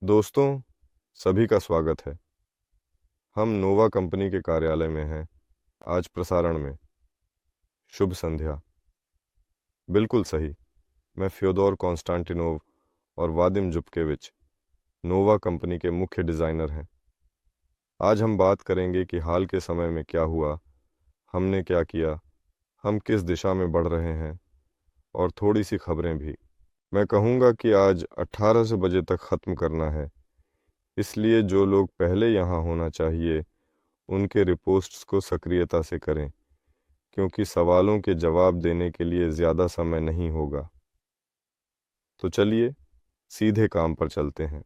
दोस्तों, सभी का स्वागत है। हम नोवा कंपनी के कार्यालय में हैं। आज प्रसारण में शुभ संध्या। बिल्कुल सही। मैं फ्योदोर कॉन्स्टेंटिनोव और वादिम जुब्केविच नोवा कंपनी के मुख्य डिज़ाइनर हैं। आज हम बात करेंगे कि हाल के समय में क्या हुआ, हमने क्या किया, हम किस दिशा में बढ़ रहे हैं और थोड़ी सी खबरें भी। मैं कहूँगा कि आज 18 बजे तक ख़त्म करना है, इसलिए जो लोग पहले यहाँ होना चाहिए उनके रिपोस्ट्स को सक्रियता से करें, क्योंकि सवालों के जवाब देने के लिए ज़्यादा समय नहीं होगा। तो चलिए सीधे काम पर चलते हैं।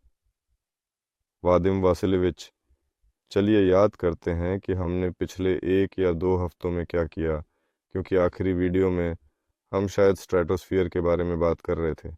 वादिम वासिलेविच, चलिए याद करते हैं कि हमने पिछले 1 या 2 हफ्तों में क्या किया, क्योंकि आखिरी वीडियो में हम शायद स्ट्रेटोस्फियर के बारे में बात कर रहे थे।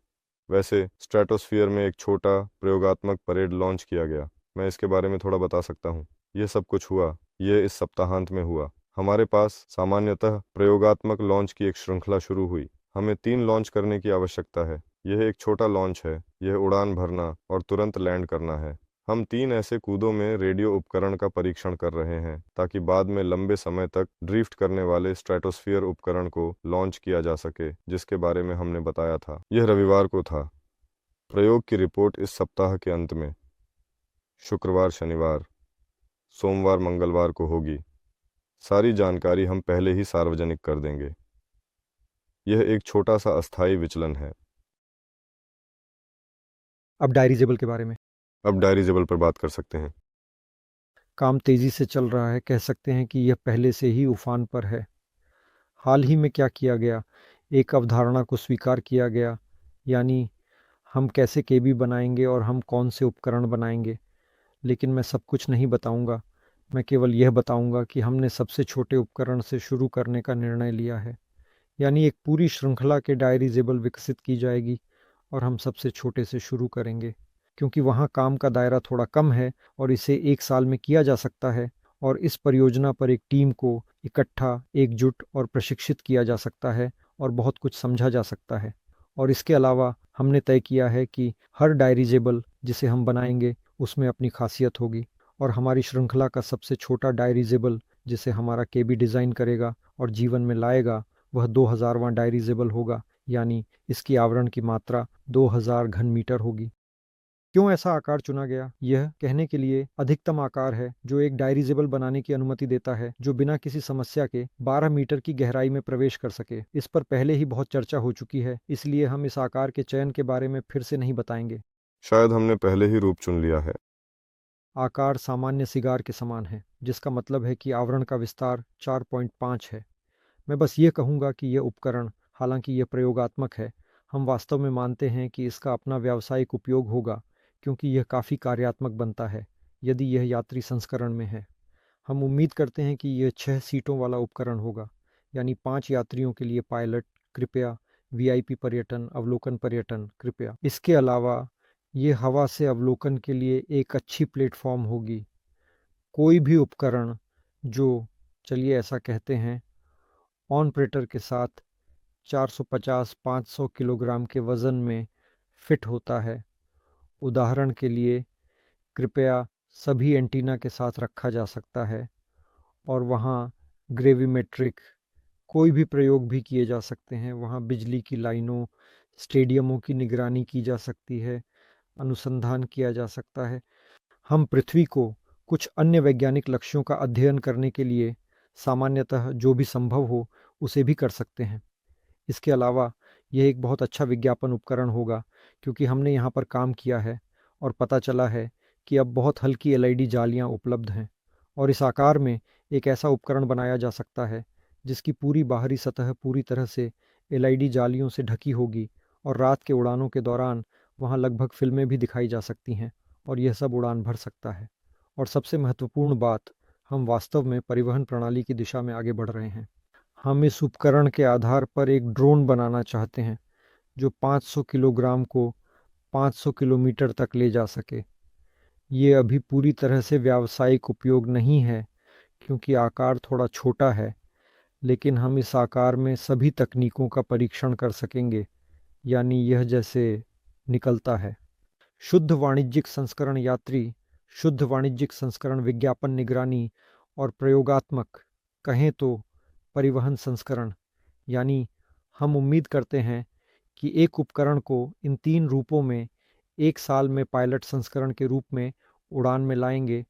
वैसे स्ट्रेटोस्फियर में एक छोटा प्रयोगात्मक परेड लॉन्च किया गया। मैं इसके बारे में थोड़ा बता सकता हूँ। यह सब कुछ हुआ, यह इस सप्ताहांत में हुआ। हमारे पास सामान्यतः प्रयोगात्मक लॉन्च की एक श्रृंखला शुरू हुई। हमें 3 लॉन्च करने की आवश्यकता है। यह एक छोटा लॉन्च है, यह उड़ान भरना और तुरंत लैंड करना है। हम 3 ऐसे कूदों में रेडियो उपकरण का परीक्षण कर रहे हैं ताकि बाद में लंबे समय तक ड्रिफ्ट करने वाले स्ट्रेटोस्फियर उपकरण को लॉन्च किया जा सके, जिसके बारे में हमने बताया था। यह रविवार को था। प्रयोग की रिपोर्ट इस सप्ताह के अंत में शुक्रवार, शनिवार, सोमवार, मंगलवार को होगी। सारी जानकारी हम पहले ही सार्वजनिक कर देंगे। यह एक छोटा सा अस्थायी विचलन है। अब डायरीजेबल के बारे में। अब डायरीजेबल पर बात कर सकते हैं। काम तेज़ी से चल रहा है, कह सकते हैं कि यह पहले से ही उफान पर है। हाल ही में क्या किया गया, एक अवधारणा को स्वीकार किया गया, यानी हम कैसे केबी बनाएंगे और हम कौन से उपकरण बनाएंगे। लेकिन मैं सब कुछ नहीं बताऊंगा, मैं केवल यह बताऊंगा कि हमने सबसे छोटे उपकरण से शुरू करने का निर्णय लिया है। यानी एक पूरी श्रृंखला के डायरीजेबल विकसित की जाएगी और हम सबसे छोटे से शुरू करेंगे, क्योंकि वहाँ काम का दायरा थोड़ा कम है और इसे एक साल में किया जा सकता है और इस परियोजना पर एक टीम को इकट्ठा, एकजुट और प्रशिक्षित किया जा सकता है और बहुत कुछ समझा जा सकता है। और इसके अलावा हमने तय किया है कि हर डायरीजेबल जिसे हम बनाएंगे उसमें अपनी खासियत होगी और हमारी श्रृंखला का सबसे छोटा डायरीजेबल जिसे हमारा केबी डिज़ाइन करेगा और जीवन में लाएगा वह 2000वां डायरीजेबल होगा, यानी इसकी आवरण की मात्रा 2000 घन मीटर होगी। क्यों ऐसा आकार चुना गया? यह कहने के लिए अधिकतम आकार है जो एक डायरीजेबल बनाने की अनुमति देता है, जो बिना किसी समस्या के 12 मीटर की गहराई में प्रवेश कर सके। इस पर पहले ही बहुत चर्चा हो चुकी है, इसलिए हम इस आकार के चयन के बारे में फिर से नहीं बताएंगे। शायद हमने पहले ही रूप चुन लिया है। आकार सामान्य सिगार के समान है, जिसका मतलब है कि आवरण का विस्तार 4.5 है। मैं बस ये कहूँगा कि यह उपकरण, हालांकि यह प्रयोगात्मक है, हम वास्तव में मानते हैं कि इसका अपना व्यावसायिक उपयोग होगा, क्योंकि यह काफ़ी कार्यात्मक बनता है यदि यह यात्री संस्करण में है। हम उम्मीद करते हैं कि यह 6 सीटों वाला उपकरण होगा, यानी 5 यात्रियों के लिए पायलट कृपया, वीआईपी पर्यटन, अवलोकन पर्यटन कृपया। इसके अलावा ये हवा से अवलोकन के लिए एक अच्छी प्लेटफॉर्म होगी। कोई भी उपकरण जो, चलिए ऐसा कहते हैं, ऑनप्रेटर के साथ 450-500 किलोग्राम के वज़न में फिट होता है, उदाहरण के लिए कृपया सभी एंटीना के साथ रखा जा सकता है और वहाँ ग्रेविमेट्रिक कोई भी प्रयोग भी किए जा सकते हैं। वहाँ बिजली की लाइनों, स्टेडियमों की निगरानी की जा सकती है, अनुसंधान किया जा सकता है। हम पृथ्वी को कुछ अन्य वैज्ञानिक लक्ष्यों का अध्ययन करने के लिए सामान्यतः जो भी संभव हो उसे भी कर सकते हैं। इसके अलावा यह एक बहुत अच्छा विज्ञापन उपकरण होगा, क्योंकि हमने यहाँ पर काम किया है और पता चला है कि अब बहुत हल्की एलईडी जालियाँ उपलब्ध हैं और इस आकार में एक ऐसा उपकरण बनाया जा सकता है जिसकी पूरी बाहरी सतह पूरी तरह से एलईडी जालियों से ढकी होगी और रात के उड़ानों के दौरान वहाँ लगभग फिल्में भी दिखाई जा सकती हैं और यह सब उड़ान भर सकता है। और सबसे महत्वपूर्ण बात, हम वास्तव में परिवहन प्रणाली की दिशा में आगे बढ़ रहे हैं। हम इस उपकरण के आधार पर एक ड्रोन बनाना चाहते हैं जो 500 किलोग्राम को 500 किलोमीटर तक ले जा सके। ये अभी पूरी तरह से व्यावसायिक उपयोग नहीं है क्योंकि आकार थोड़ा छोटा है, लेकिन हम इस आकार में सभी तकनीकों का परीक्षण कर सकेंगे, यानी यह जैसे निकलता है। शुद्ध वाणिज्यिक संस्करण यात्री, शुद्ध वाणिज्यिक संस्करण विज्ञापन निगरानी और प्रयोगात्मक कहें तो परिवहन संस्करण। यानी हम उम्मीद करते हैं कि एक उपकरण को इन 3 रूपों में 1 साल में पायलट संस्करण के रूप में उड़ान में लाएंगे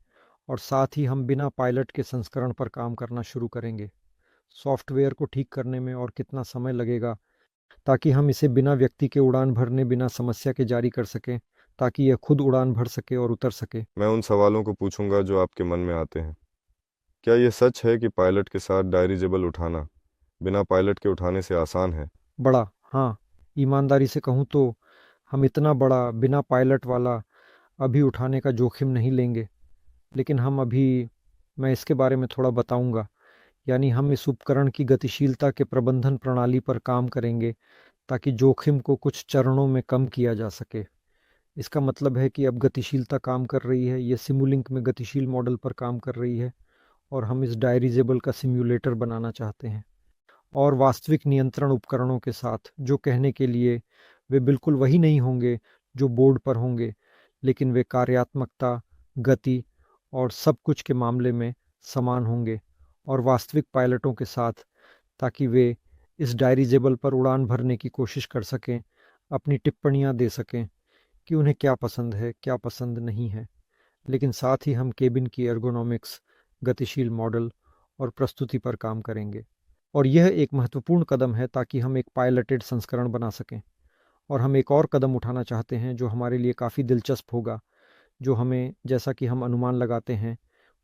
और साथ ही हम बिना पायलट के संस्करण पर काम करना शुरू करेंगे। सॉफ्टवेयर को ठीक करने में और कितना समय लगेगा ताकि हम इसे बिना व्यक्ति के उड़ान भरने बिना समस्या के जारी कर सकें, ताकि यह खुद उड़ान भर सके और उतर सके। मैं उन सवालों को पूछूंगा जो आपके मन में आते हैं। क्या यह सच है कि पायलट के साथ डायरिजेबल उठाना बिना पायलट के उठाने से आसान है? बड़ा, हाँ, ईमानदारी से कहूँ तो हम इतना बड़ा बिना पायलट वाला अभी उठाने का जोखिम नहीं लेंगे, लेकिन मैं इसके बारे में थोड़ा बताऊंगा। यानी हम इस उपकरण की गतिशीलता के प्रबंधन प्रणाली पर काम करेंगे ताकि जोखिम को कुछ चरणों में कम किया जा सके। इसका मतलब है कि अब गतिशीलता काम कर रही है, ये सिमुलिंक में गतिशील मॉडल पर काम कर रही है और हम इस डायरिजेबल का सिम्युलेटर बनाना चाहते हैं। और वास्तविक नियंत्रण उपकरणों के साथ, जो कहने के लिए वे बिल्कुल वही नहीं होंगे जो बोर्ड पर होंगे, लेकिन वे कार्यात्मकता, गति और सब कुछ के मामले में समान होंगे और वास्तविक पायलटों के साथ, ताकि वे इस डायरिजेबल पर उड़ान भरने की कोशिश कर सकें, अपनी टिप्पणियां दे सकें कि उन्हें क्या पसंद है, क्या पसंद नहीं है। लेकिन साथ ही हम केबिन की एर्गोनॉमिक्स, गतिशील मॉडल और प्रस्तुति पर काम करेंगे। और यह एक महत्वपूर्ण कदम है ताकि हम एक पायलटेड संस्करण बना सकें। और हम एक और कदम उठाना चाहते हैं जो हमारे लिए काफ़ी दिलचस्प होगा, जो हमें, जैसा कि हम अनुमान लगाते हैं,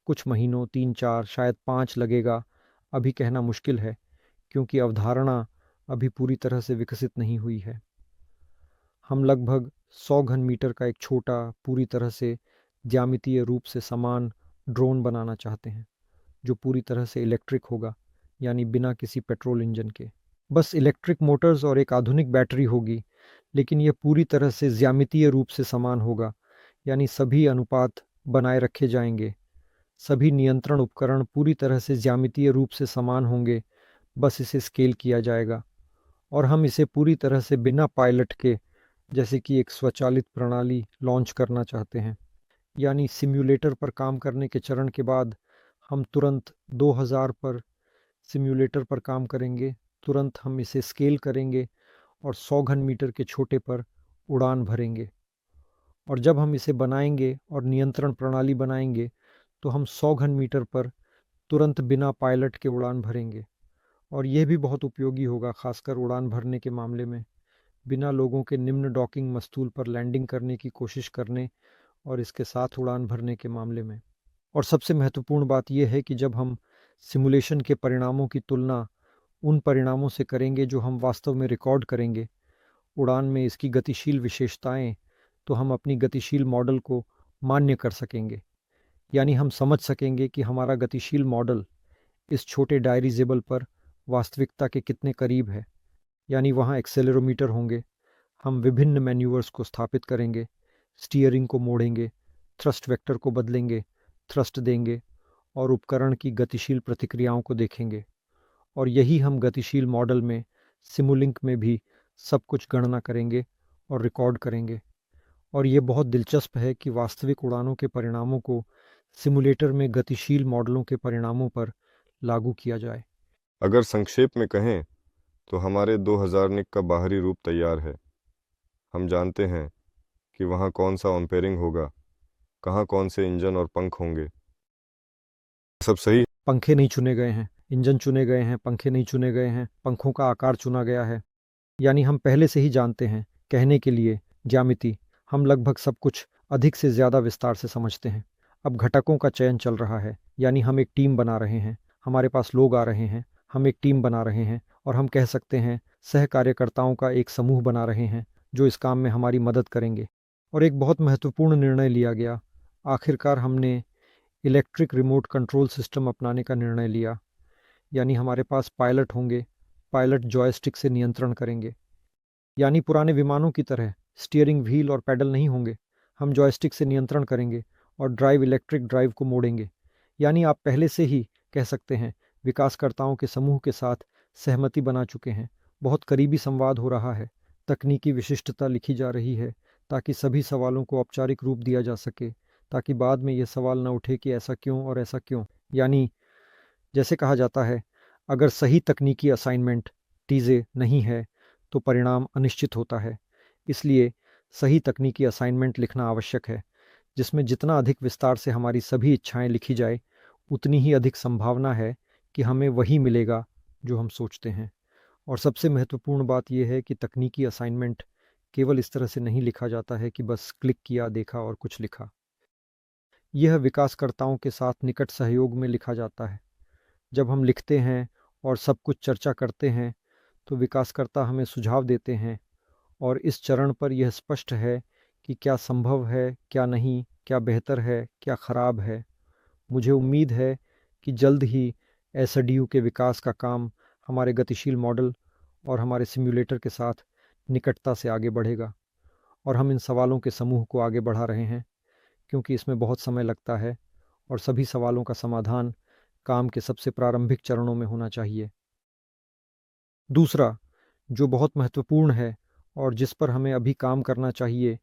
कुछ महीनों, 3-4 शायद 5 लगेगा। अभी कहना मुश्किल है क्योंकि अवधारणा अभी पूरी तरह से विकसित नहीं हुई है। हम लगभग 100 घन मीटर का एक छोटा, पूरी तरह से ज्यामितीय रूप से समान ड्रोन बनाना चाहते हैं जो पूरी तरह से इलेक्ट्रिक होगा, यानी बिना किसी पेट्रोल इंजन के। बस इलेक्ट्रिक मोटर्स और एक आधुनिक बैटरी होगी, लेकिन यह पूरी तरह से ज्यामितीय रूप से समान होगा, यानी सभी अनुपात बनाए रखे जाएंगे। सभी नियंत्रण उपकरण पूरी तरह से ज्यामितीय रूप से समान होंगे, बस इसे स्केल किया जाएगा। और हम इसे पूरी तरह से बिना पायलट के, जैसे कि एक स्वचालित प्रणाली, लॉन्च करना चाहते हैं। यानी सिम्युलेटर पर काम करने के चरण के बाद हम तुरंत 2000 पर सिम्युलेटर पर काम करेंगे, तुरंत हम इसे स्केल करेंगे और 100 घन मीटर के छोटे पर उड़ान भरेंगे। और जब हम इसे बनाएंगे और नियंत्रण प्रणाली बनाएंगे तो हम 100 घन मीटर पर तुरंत बिना पायलट के उड़ान भरेंगे। और यह भी बहुत उपयोगी होगा, खासकर उड़ान भरने के मामले में, बिना लोगों के निम्न डॉकिंग मस्तूल पर लैंडिंग करने की कोशिश करने और इसके साथ उड़ान भरने के मामले में। और सबसे महत्वपूर्ण बात यह है कि जब हम सिमुलेशन के परिणामों की तुलना उन परिणामों से करेंगे जो हम वास्तव में रिकॉर्ड करेंगे, उड़ान में इसकी गतिशील विशेषताएं, तो हम अपनी गतिशील मॉडल को मान्य कर सकेंगे। यानी हम समझ सकेंगे कि हमारा गतिशील मॉडल इस छोटे डायरिजेबल पर वास्तविकता के कितने करीब है। यानी वहाँ एक्सेलेरोमीटर होंगे, हम विभिन्न मैन्यूवर्स को स्थापित करेंगे, स्टीयरिंग को मोड़ेंगे, थ्रस्ट वेक्टर को बदलेंगे, थ्रस्ट देंगे और उपकरण की गतिशील प्रतिक्रियाओं को देखेंगे। और यही हम गतिशील मॉडल में, सिमुलिंक में भी सब कुछ गणना करेंगे और रिकॉर्ड करेंगे। और ये बहुत दिलचस्प है कि वास्तविक उड़ानों के परिणामों को सिमुलेटर में गतिशील मॉडलों के परिणामों पर लागू किया जाए। अगर संक्षेप में कहें तो हमारे 2000 निक का बाहरी रूप तैयार है। हम जानते हैं कि वहाँ कौन सा ऑम्पेयरिंग होगा, कहाँ कौन से इंजन और पंख होंगे। सब सही? पंखे नहीं चुने गए हैं, इंजन चुने गए हैं, पंखे नहीं चुने गए हैं, पंखों का आकार चुना गया है। यानी हम पहले से ही जानते हैं। कहने के लिए ज्यामिति, हम लगभग सब कुछ अधिक से ज़्यादा विस्तार से समझते हैं। अब घटकों का चयन चल रहा है, यानी हम एक टीम बना रहे हैं, हमारे पास लोग आ रहे हैं, हम एक टीम बना रहे हैं और हम कह सकते हैं सह कार्यकर्ताओं का एक समूह बना रहे हैं जो इस काम में हमारी मदद करेंगे। और एक बहुत महत्वपूर्ण निर्णय लिया गया। आखिरकार हमने इलेक्ट्रिक रिमोट कंट्रोल सिस्टम अपनाने का निर्णय लिया। यानी हमारे पास पायलट होंगे, पायलट जॉयस्टिक से नियंत्रण करेंगे। यानी पुराने विमानों की तरह स्टीयरिंग व्हील और पैडल नहीं होंगे, हम जॉयस्टिक से नियंत्रण करेंगे और ड्राइव इलेक्ट्रिक ड्राइव को मोड़ेंगे। यानी आप पहले से ही कह सकते हैं विकासकर्ताओं के समूह के साथ सहमति बना चुके हैं, बहुत करीबी संवाद हो रहा है, तकनीकी विशिष्टता लिखी जा रही है ताकि सभी सवालों को औपचारिक रूप दिया जा सके, ताकि बाद में यह सवाल न उठे कि ऐसा क्यों और ऐसा क्यों। यानी जैसे कहा जाता है, अगर सही तकनीकी असाइनमेंट टीजे नहीं है तो परिणाम अनिश्चित होता है। इसलिए सही तकनीकी असाइनमेंट लिखना आवश्यक है, जिसमें जितना अधिक विस्तार से हमारी सभी इच्छाएं लिखी जाए, उतनी ही अधिक संभावना है कि हमें वही मिलेगा जो हम सोचते हैं। और सबसे महत्वपूर्ण बात यह है कि तकनीकी असाइनमेंट केवल इस तरह से नहीं लिखा जाता है कि बस क्लिक किया, देखा और कुछ लिखा। यह विकासकर्ताओं के साथ निकट सहयोग में लिखा जाता है। जब हम लिखते हैं और सब कुछ चर्चा करते हैं, तो विकासकर्ता हमें सुझाव देते हैं, और इस चरण पर यह स्पष्ट है कि क्या संभव है, क्या नहीं, क्या बेहतर है, क्या खराब है। मुझे उम्मीद है कि जल्द ही एसडीयू के विकास का काम हमारे गतिशील मॉडल और हमारे सिम्युलेटर के साथ निकटता से आगे बढ़ेगा, और हम इन सवालों के समूह को आगे बढ़ा रहे हैं, क्योंकि इसमें बहुत समय लगता है और सभी सवालों का समाधान काम के सबसे प्रारंभिक चरणों में होना चाहिए। दूसरा, जो बहुत महत्वपूर्ण है और जिस पर हमें अभी काम करना चाहिए,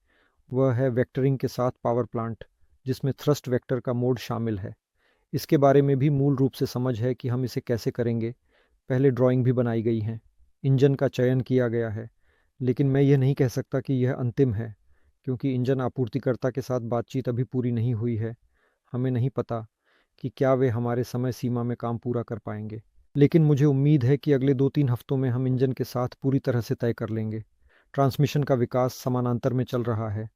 वह है वेक्टरिंग के साथ पावर प्लांट, जिसमें थ्रस्ट वेक्टर का मोड शामिल है। इसके बारे में भी मूल रूप से समझ है कि हम इसे कैसे करेंगे। पहले ड्राइंग भी बनाई गई है, इंजन का चयन किया गया है, लेकिन मैं यह नहीं कह सकता कि यह अंतिम है, क्योंकि इंजन आपूर्तिकर्ता के साथ बातचीत अभी पूरी नहीं हुई है। हमें नहीं पता कि क्या वे हमारे समय सीमा में काम पूरा कर पाएंगे, लेकिन मुझे उम्मीद है कि अगले 2-3 हफ्तों में हम इंजन के साथ पूरी तरह से तय कर लेंगे। ट्रांसमिशन का विकास समानांतर में चल रहा है,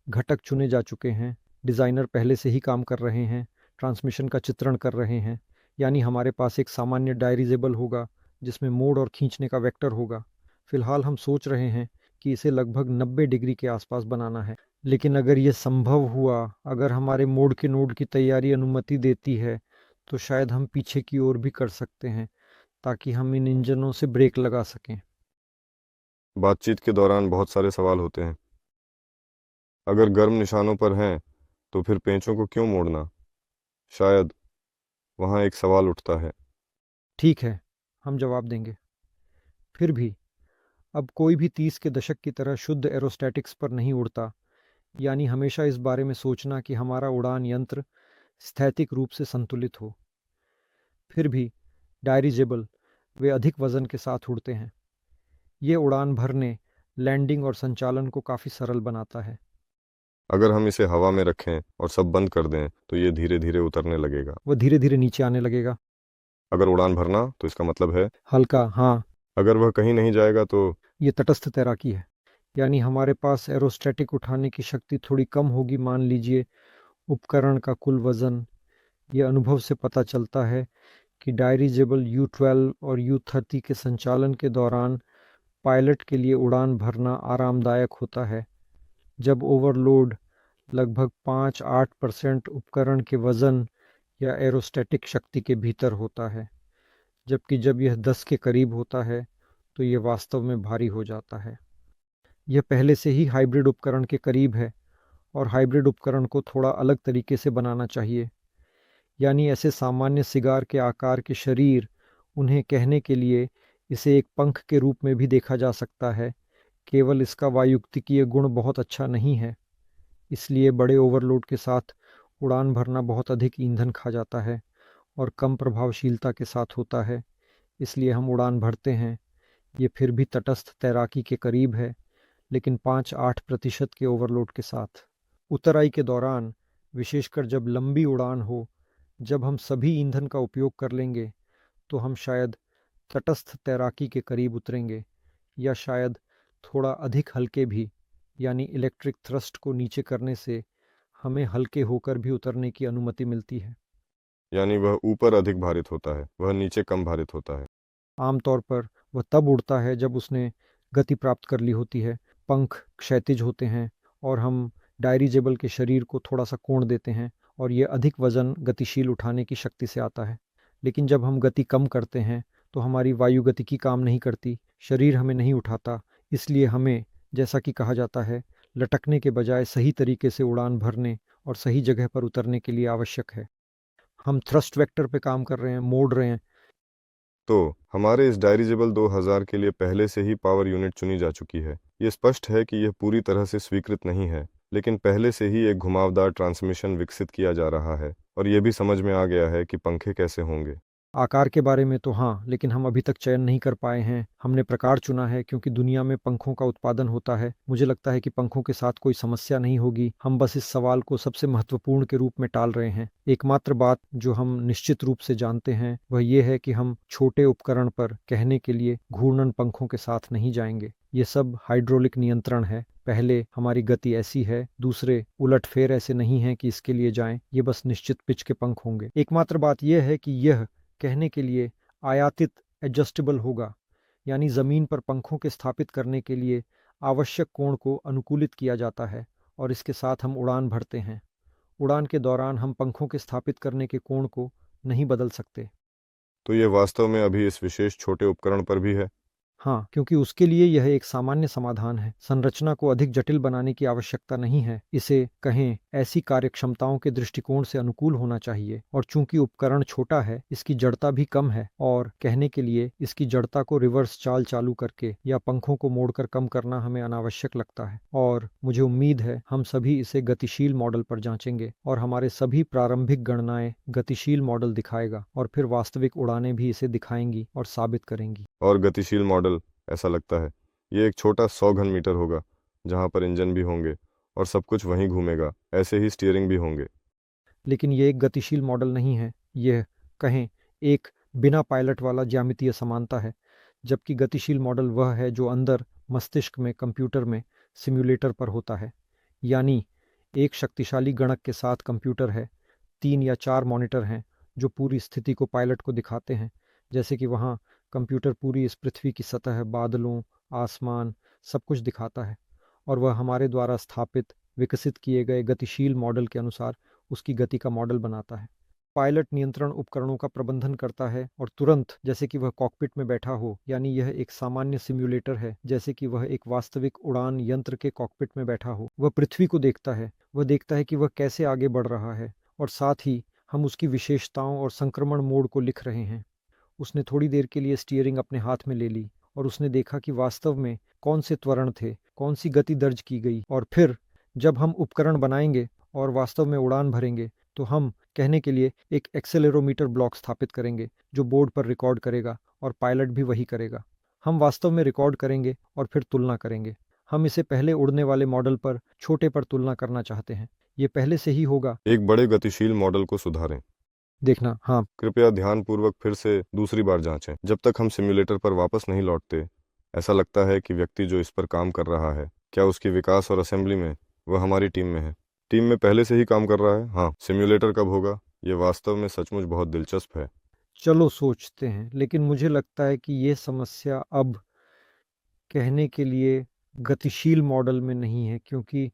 घटक चुने जा चुके हैं, डिज़ाइनर पहले से ही काम कर रहे हैं, ट्रांसमिशन का चित्रण कर रहे हैं। यानी हमारे पास एक सामान्य डायरिजेबल होगा जिसमें मोड़ और खींचने का वेक्टर होगा। फिलहाल हम सोच रहे हैं कि इसे लगभग 90 डिग्री के आसपास बनाना है, लेकिन अगर ये संभव हुआ, अगर हमारे मोड के नोड की तैयारी अनुमति देती है, तो शायद हम पीछे की ओर भी कर सकते हैं, ताकि हम इन इंजनों से ब्रेक लगा सकें। बातचीत के दौरान बहुत सारे सवाल होते हैं। अगर गर्म निशानों पर हैं तो फिर पेंचों को क्यों मोड़ना? शायद वहाँ एक सवाल उठता है। ठीक है, हम जवाब देंगे। फिर भी अब कोई भी 30 के दशक की तरह शुद्ध एरोस्टैटिक्स पर नहीं उड़ता। यानी हमेशा इस बारे में सोचना कि हमारा उड़ान यंत्र स्थैतिक रूप से संतुलित हो। फिर भी डायरिजेबल वे अधिक वजन के साथ उड़ते हैं। ये उड़ान भरने, लैंडिंग और संचालन को काफ़ी सरल बनाता है। अगर हम इसे हवा में रखें और सब बंद कर दें तो ये धीरे धीरे उतरने लगेगा। वह धीरे धीरे नीचे आने लगेगा। अगर उड़ान भरना तो इसका मतलब है हल्का, हाँ। अगर वह कहीं नहीं जाएगा तो ये तटस्थ तैराकी है। यानी हमारे पास एरोस्टैटिक उठाने की शक्ति थोड़ी कम होगी। मान लीजिए उपकरण का कुल वजन। यह अनुभव से पता चलता है कि डायरिजेबल U-12 और U-30 के संचालन के दौरान पायलट के लिए उड़ान भरना आरामदायक होता है, जब ओवरलोड लगभग 5-8% उपकरण के वजन या एरोस्टैटिक शक्ति के भीतर होता है, जबकि जब यह 10 के करीब होता है तो यह वास्तव में भारी हो जाता है। यह पहले से ही हाइब्रिड उपकरण के करीब है, और हाइब्रिड उपकरण को थोड़ा अलग तरीके से बनाना चाहिए। यानी ऐसे सामान्य सिगार के आकार के शरीर, उन्हें कहने के लिए इसे एक पंख के रूप में भी देखा जा सकता है, केवल इसका वायुगतिकीय गुण बहुत अच्छा नहीं है। इसलिए बड़े ओवरलोड के साथ उड़ान भरना बहुत अधिक ईंधन खा जाता है और कम प्रभावशीलता के साथ होता है। इसलिए हम उड़ान भरते हैं। ये फिर भी तटस्थ तैराकी के करीब है, लेकिन 5-8% के ओवरलोड के साथ। उतराई के दौरान, विशेषकर जब लंबी उड़ान हो, जब हम सभी ईंधन का उपयोग कर लेंगे, तो हम शायद तटस्थ तैराकी के करीब उतरेंगे, या शायद थोड़ा अधिक हल्के भी। यानी इलेक्ट्रिक थ्रस्ट को नीचे करने से हमें हल्के होकर भी उतरने की अनुमति मिलती है। यानी वह ऊपर अधिक भारित होता है, वह नीचे कम भारित होता है। आमतौर पर वह तब उड़ता है जब उसने गति प्राप्त कर ली होती है। पंख क्षैतिज होते हैं और हम डायरिजेबल के शरीर को थोड़ा सा कोण देते हैं, और यह अधिक वजन गतिशील उठाने की शक्ति से आता है। लेकिन जब हम गति कम करते हैं तो हमारी वायुगतिकी काम नहीं करती, शरीर हमें नहीं उठाता। इसलिए हमें, जैसा कि कहा जाता है, लटकने के बजाय सही तरीके से उड़ान भरने और सही जगह पर उतरने के लिए आवश्यक है। हम थ्रस्ट वेक्टर पे काम कर रहे हैं, मोड़ रहे हैं। तो हमारे इस डायरिजेबल 2000 के लिए पहले से ही पावर यूनिट चुनी जा चुकी है। ये स्पष्ट है कि यह पूरी तरह से स्वीकृत नहीं है, लेकिन पहले से ही एक घुमावदार ट्रांसमिशन विकसित किया जा रहा है और यह भी समझ में आ गया है कि पंखे कैसे होंगे। आकार के बारे में तो हाँ, लेकिन हम अभी तक चयन नहीं कर पाए हैं। हमने प्रकार चुना है क्योंकि दुनिया में पंखों का उत्पादन होता है। मुझे लगता है कि पंखों के साथ कोई समस्या नहीं होगी। हम बस इस सवाल को सबसे महत्वपूर्ण के रूप में टाल रहे हैं। एकमात्र बात जो हम निश्चित रूप से जानते हैं वह ये है कि हम छोटे उपकरण पर कहने के लिए घूर्णन पंखों के साथ नहीं जाएंगे। ये सब हाइड्रोलिक नियंत्रण है। पहले हमारी गति ऐसी है, दूसरे उलटफेर ऐसे नहीं है कि इसके लिए जाएं। ये बस निश्चित पिच के पंख होंगे। एकमात्र बात यह है कि यह कहने के लिए आयातित एडजस्टेबल होगा, यानी ज़मीन पर पंखों के स्थापित करने के लिए आवश्यक कोण को अनुकूलित किया जाता है और इसके साथ हम उड़ान भरते हैं। उड़ान के दौरान हम पंखों के स्थापित करने के कोण को नहीं बदल सकते। तो यह वास्तव में अभी इस विशेष छोटे उपकरण पर भी है। हाँ, क्योंकि उसके लिए यह एक सामान्य समाधान है। संरचना को अधिक जटिल बनाने की आवश्यकता नहीं है। इसे कहें ऐसी कार्यक्षमताओं के दृष्टिकोण से अनुकूल होना चाहिए। और चूंकि उपकरण छोटा है, इसकी जड़ता भी कम है और कहने के लिए इसकी जड़ता को रिवर्स चाल चालू करके या पंखों को मोड़कर कम करना हमें अनावश्यक लगता है। और मुझे उम्मीद है हम सभी इसे गतिशील मॉडल पर जांचेंगे और हमारे सभी प्रारंभिक गणनाएं गतिशील मॉडल दिखाएगा और फिर वास्तविक उड़ानें भी इसे दिखाएंगी और साबित करेंगी। और गतिशील मॉडल, ऐसा लगता है ये एक छोटा 100 घन मीटर होगा, जहां पर इंजन भी होंगे और सब कुछ वहीं घूमेगा। ऐसे ही स्टीयरिंग भी होंगे। लेकिन ये एक गतिशील मॉडल नहीं है। यह कहें एक बिना पायलट वाला ज्यामितीय समानता है, जबकि गतिशील मॉडल वह है जो अंदर मस्तिष्क में कंप्यूटर में सिम्युलेटर पर होता है। यानी एक शक्तिशाली गणक के साथ कंप्यूटर है। 3 या 4 मॉनिटर हैं जो पूरी स्थिति को पायलट को दिखाते हैं। जैसे कि वहाँ कंप्यूटर पूरी इस पृथ्वी की सतह, बादलों, आसमान, सब कुछ दिखाता है और वह हमारे द्वारा स्थापित विकसित किए गए गतिशील मॉडल के अनुसार उसकी गति का मॉडल बनाता है। पायलट नियंत्रण उपकरणों का प्रबंधन करता है और तुरंत, जैसे कि वह कॉकपिट में बैठा हो, यानी यह एक सामान्य सिम्युलेटर है, जैसे कि वह एक वास्तविक उड़ान यंत्र के कॉकपिट में बैठा हो। वह पृथ्वी को देखता है, वह देखता है कि वह कैसे आगे बढ़ रहा है और साथ ही हम उसकी विशेषताओं और संक्रमण मोड को लिख रहे हैं। उसने थोड़ी देर के लिए स्टीयरिंग अपने हाथ में ले ली और उसने देखा कि वास्तव में कौन से त्वरण थे, कौन सी गति दर्ज की गई। और फिर जब हम उपकरण बनाएंगे और वास्तव में उड़ान भरेंगे तो हम कहने के लिए एक एक्सेलेरोमीटर ब्लॉक स्थापित करेंगे जो बोर्ड पर रिकॉर्ड करेगा और पायलट भी वही करेगा। हम वास्तव में रिकॉर्ड करेंगे और फिर तुलना करेंगे। हम इसे पहले उड़ने वाले मॉडल पर छोटे पर तुलना करना चाहते हैं। ये पहले से ही होगा। एक बड़े गतिशील मॉडल को सुधारें। देखना, हाँ। कृपया ध्यानपूर्वक फिर से दूसरी बार जांचें जब तक हम सिम्युलेटर पर वापस नहीं लौटते। ऐसा लगता है कि व्यक्ति जो इस पर काम कर रहा है, क्या उसकी विकास और असेंबली में वह हमारी टीम में है? टीम में पहले से ही काम कर रहा है। हाँ, सिम्युलेटर कब होगा? ये वास्तव में सचमुच बहुत दिलचस्प है। चलो सोचते हैं, लेकिन मुझे लगता है कि ये समस्या अब कहने के लिए गतिशील मॉडल में नहीं है, क्योंकि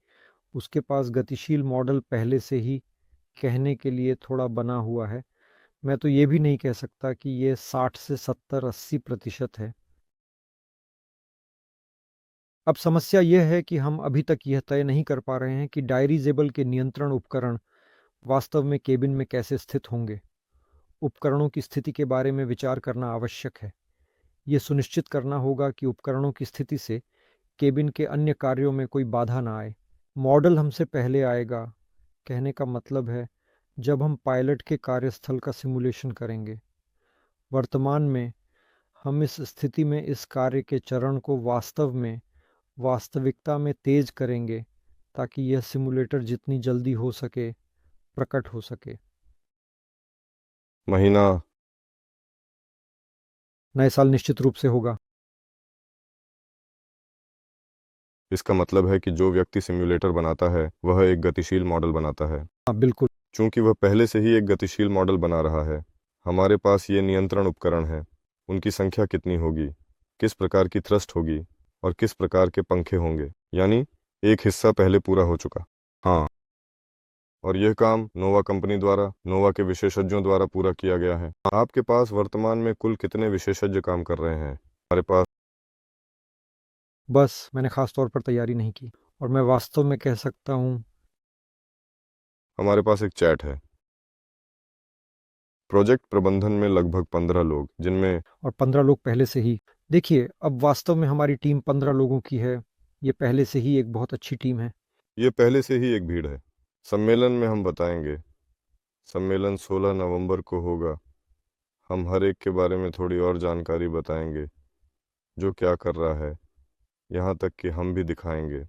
उसके पास गतिशील मॉडल पहले से ही कहने के लिए थोड़ा बना हुआ है। मैं तो ये भी नहीं कह सकता कि ये 60 से 70-80% है। अब समस्या यह है कि हम अभी तक यह तय नहीं कर पा रहे हैं कि डायरीजेबल के नियंत्रण उपकरण वास्तव में केबिन में कैसे स्थित होंगे। उपकरणों की स्थिति के बारे में विचार करना आवश्यक है। यह सुनिश्चित करना होगा कि उपकरणों की स्थिति से केबिन के अन्य कार्यों में कोई बाधा ना आए। मॉडल हमसे पहले आएगा, कहने का मतलब है जब हम पायलट के कार्यस्थल का सिमुलेशन करेंगे। वर्तमान में हम इस स्थिति में इस कार्य के चरण को वास्तव में वास्तविकता में तेज करेंगे ताकि यह सिमुलेटर जितनी जल्दी हो सके प्रकट हो सके। महीना। नए साल निश्चित रूप से होगा। इसका मतलब है कि जो व्यक्ति सिम्युलेटर बनाता है वह एक गतिशील मॉडल बनाता है। हाँ, बिल्कुल। चूंकि वह पहले से ही एक गतिशील मॉडल बना रहा है, हमारे पास ये नियंत्रण उपकरण हैं। उनकी संख्या कितनी होगी, किस प्रकार की थ्रस्ट होगी और किस प्रकार के पंखे होंगे। यानी एक हिस्सा पहले पूरा हो चुका। हाँ, और यह काम नोवा कंपनी द्वारा, नोवा के विशेषज्ञों द्वारा पूरा किया गया है। आपके पास वर्तमान में कुल कितने विशेषज्ञ काम कर रहे हैं? हमारे पास बस मैंने खास तौर पर तैयारी नहीं की और मैं वास्तव में कह सकता हूँ। हमारे पास एक चैट है। प्रोजेक्ट प्रबंधन में लगभग 15 लोग, जिनमें और 15 लोग पहले से ही। देखिए, अब वास्तव में हमारी टीम 15 लोगों की है। ये पहले से ही एक बहुत अच्छी टीम है। ये पहले से ही एक भीड़ है। सम्मेलन में हम बताएंगे। सम्मेलन 16 नवंबर को होगा। हम हर एक के बारे में थोड़ी और जानकारी बताएंगे, जो क्या कर रहा है, यहाँ तक कि हम भी दिखाएंगे।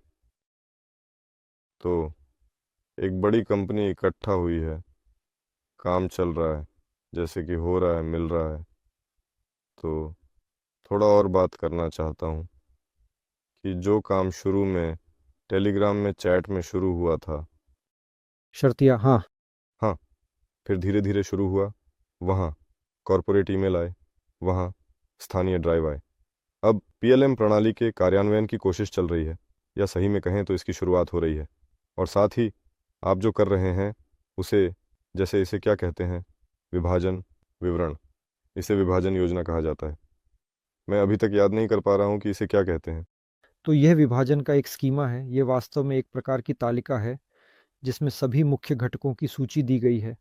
तो एक बड़ी कंपनी इकट्ठा हुई है, काम चल रहा है, जैसे कि हो रहा है, मिल रहा है। तो थोड़ा और बात करना चाहता हूँ कि जो काम शुरू में टेलीग्राम में चैट में शुरू हुआ था, शर्तिया, हाँ। हाँ, फिर धीरे धीरे शुरू हुआ, वहाँ कॉरपोरेट ईमेल आए, वहाँ स्थानीय ड्राइव आए। अब पीएलएम प्रणाली के कार्यान्वयन की कोशिश चल रही है, या सही में कहें तो इसकी शुरुआत हो रही है। और साथ ही आप जो कर रहे हैं उसे, जैसे इसे क्या कहते हैं, विभाजन विवरण, इसे विभाजन योजना कहा जाता है। मैं अभी तक याद नहीं कर पा रहा हूँ कि इसे क्या कहते हैं। तो यह विभाजन का एक स्कीमा है। ये वास्तव में एक प्रकार की तालिका है जिसमें सभी मुख्य घटकों की सूची दी गई है।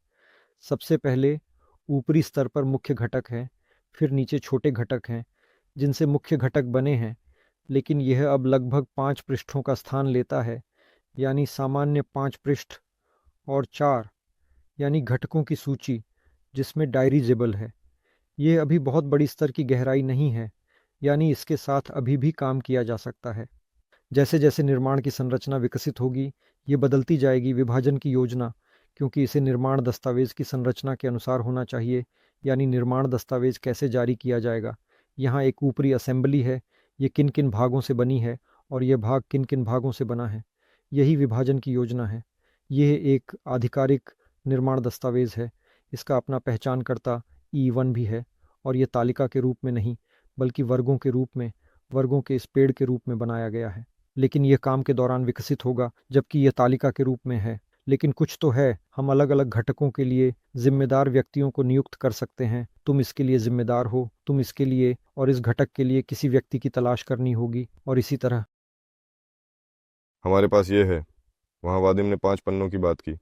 सबसे पहले ऊपरी स्तर पर मुख्य घटक हैं, फिर नीचे छोटे घटक हैं जिनसे मुख्य घटक बने हैं, लेकिन यह अब लगभग 5 पृष्ठों का स्थान लेता है, यानी सामान्य 5 पृष्ठ और 4 यानी घटकों की सूची जिसमें डायरीजेबल है। यह अभी बहुत बड़ी स्तर की गहराई नहीं है, यानी इसके साथ अभी भी काम किया जा सकता है। जैसे जैसे निर्माण की संरचना विकसित होगी, ये बदलती जाएगी विभाजन की योजना, क्योंकि इसे निर्माण दस्तावेज की संरचना के अनुसार होना चाहिए, यानी निर्माण दस्तावेज कैसे जारी किया जाएगा। यहाँ एक ऊपरी असेंबली है, ये किन किन भागों से बनी है और यह भाग किन किन भागों से बना है, यही विभाजन की योजना है। यह एक आधिकारिक निर्माण दस्तावेज है। इसका अपना पहचानकर्ता E1 भी है, और यह तालिका के रूप में नहीं बल्कि वर्गों के रूप में, वर्गों के इस पेड़ के रूप में बनाया गया है। लेकिन यह काम के दौरान विकसित होगा, जबकि यह तालिका के रूप में है। लेकिन कुछ तो है, हम अलग अलग घटकों के लिए जिम्मेदार व्यक्तियों को नियुक्त कर सकते हैं। तुम इसके लिए जिम्मेदार हो, तुम इसके लिए और इस घटक के लिए किसी व्यक्ति की तलाश करनी होगी, और इसी तरह। हमारे पास ये है। वहाँ वादिम ने 5 पन्नों की बात की,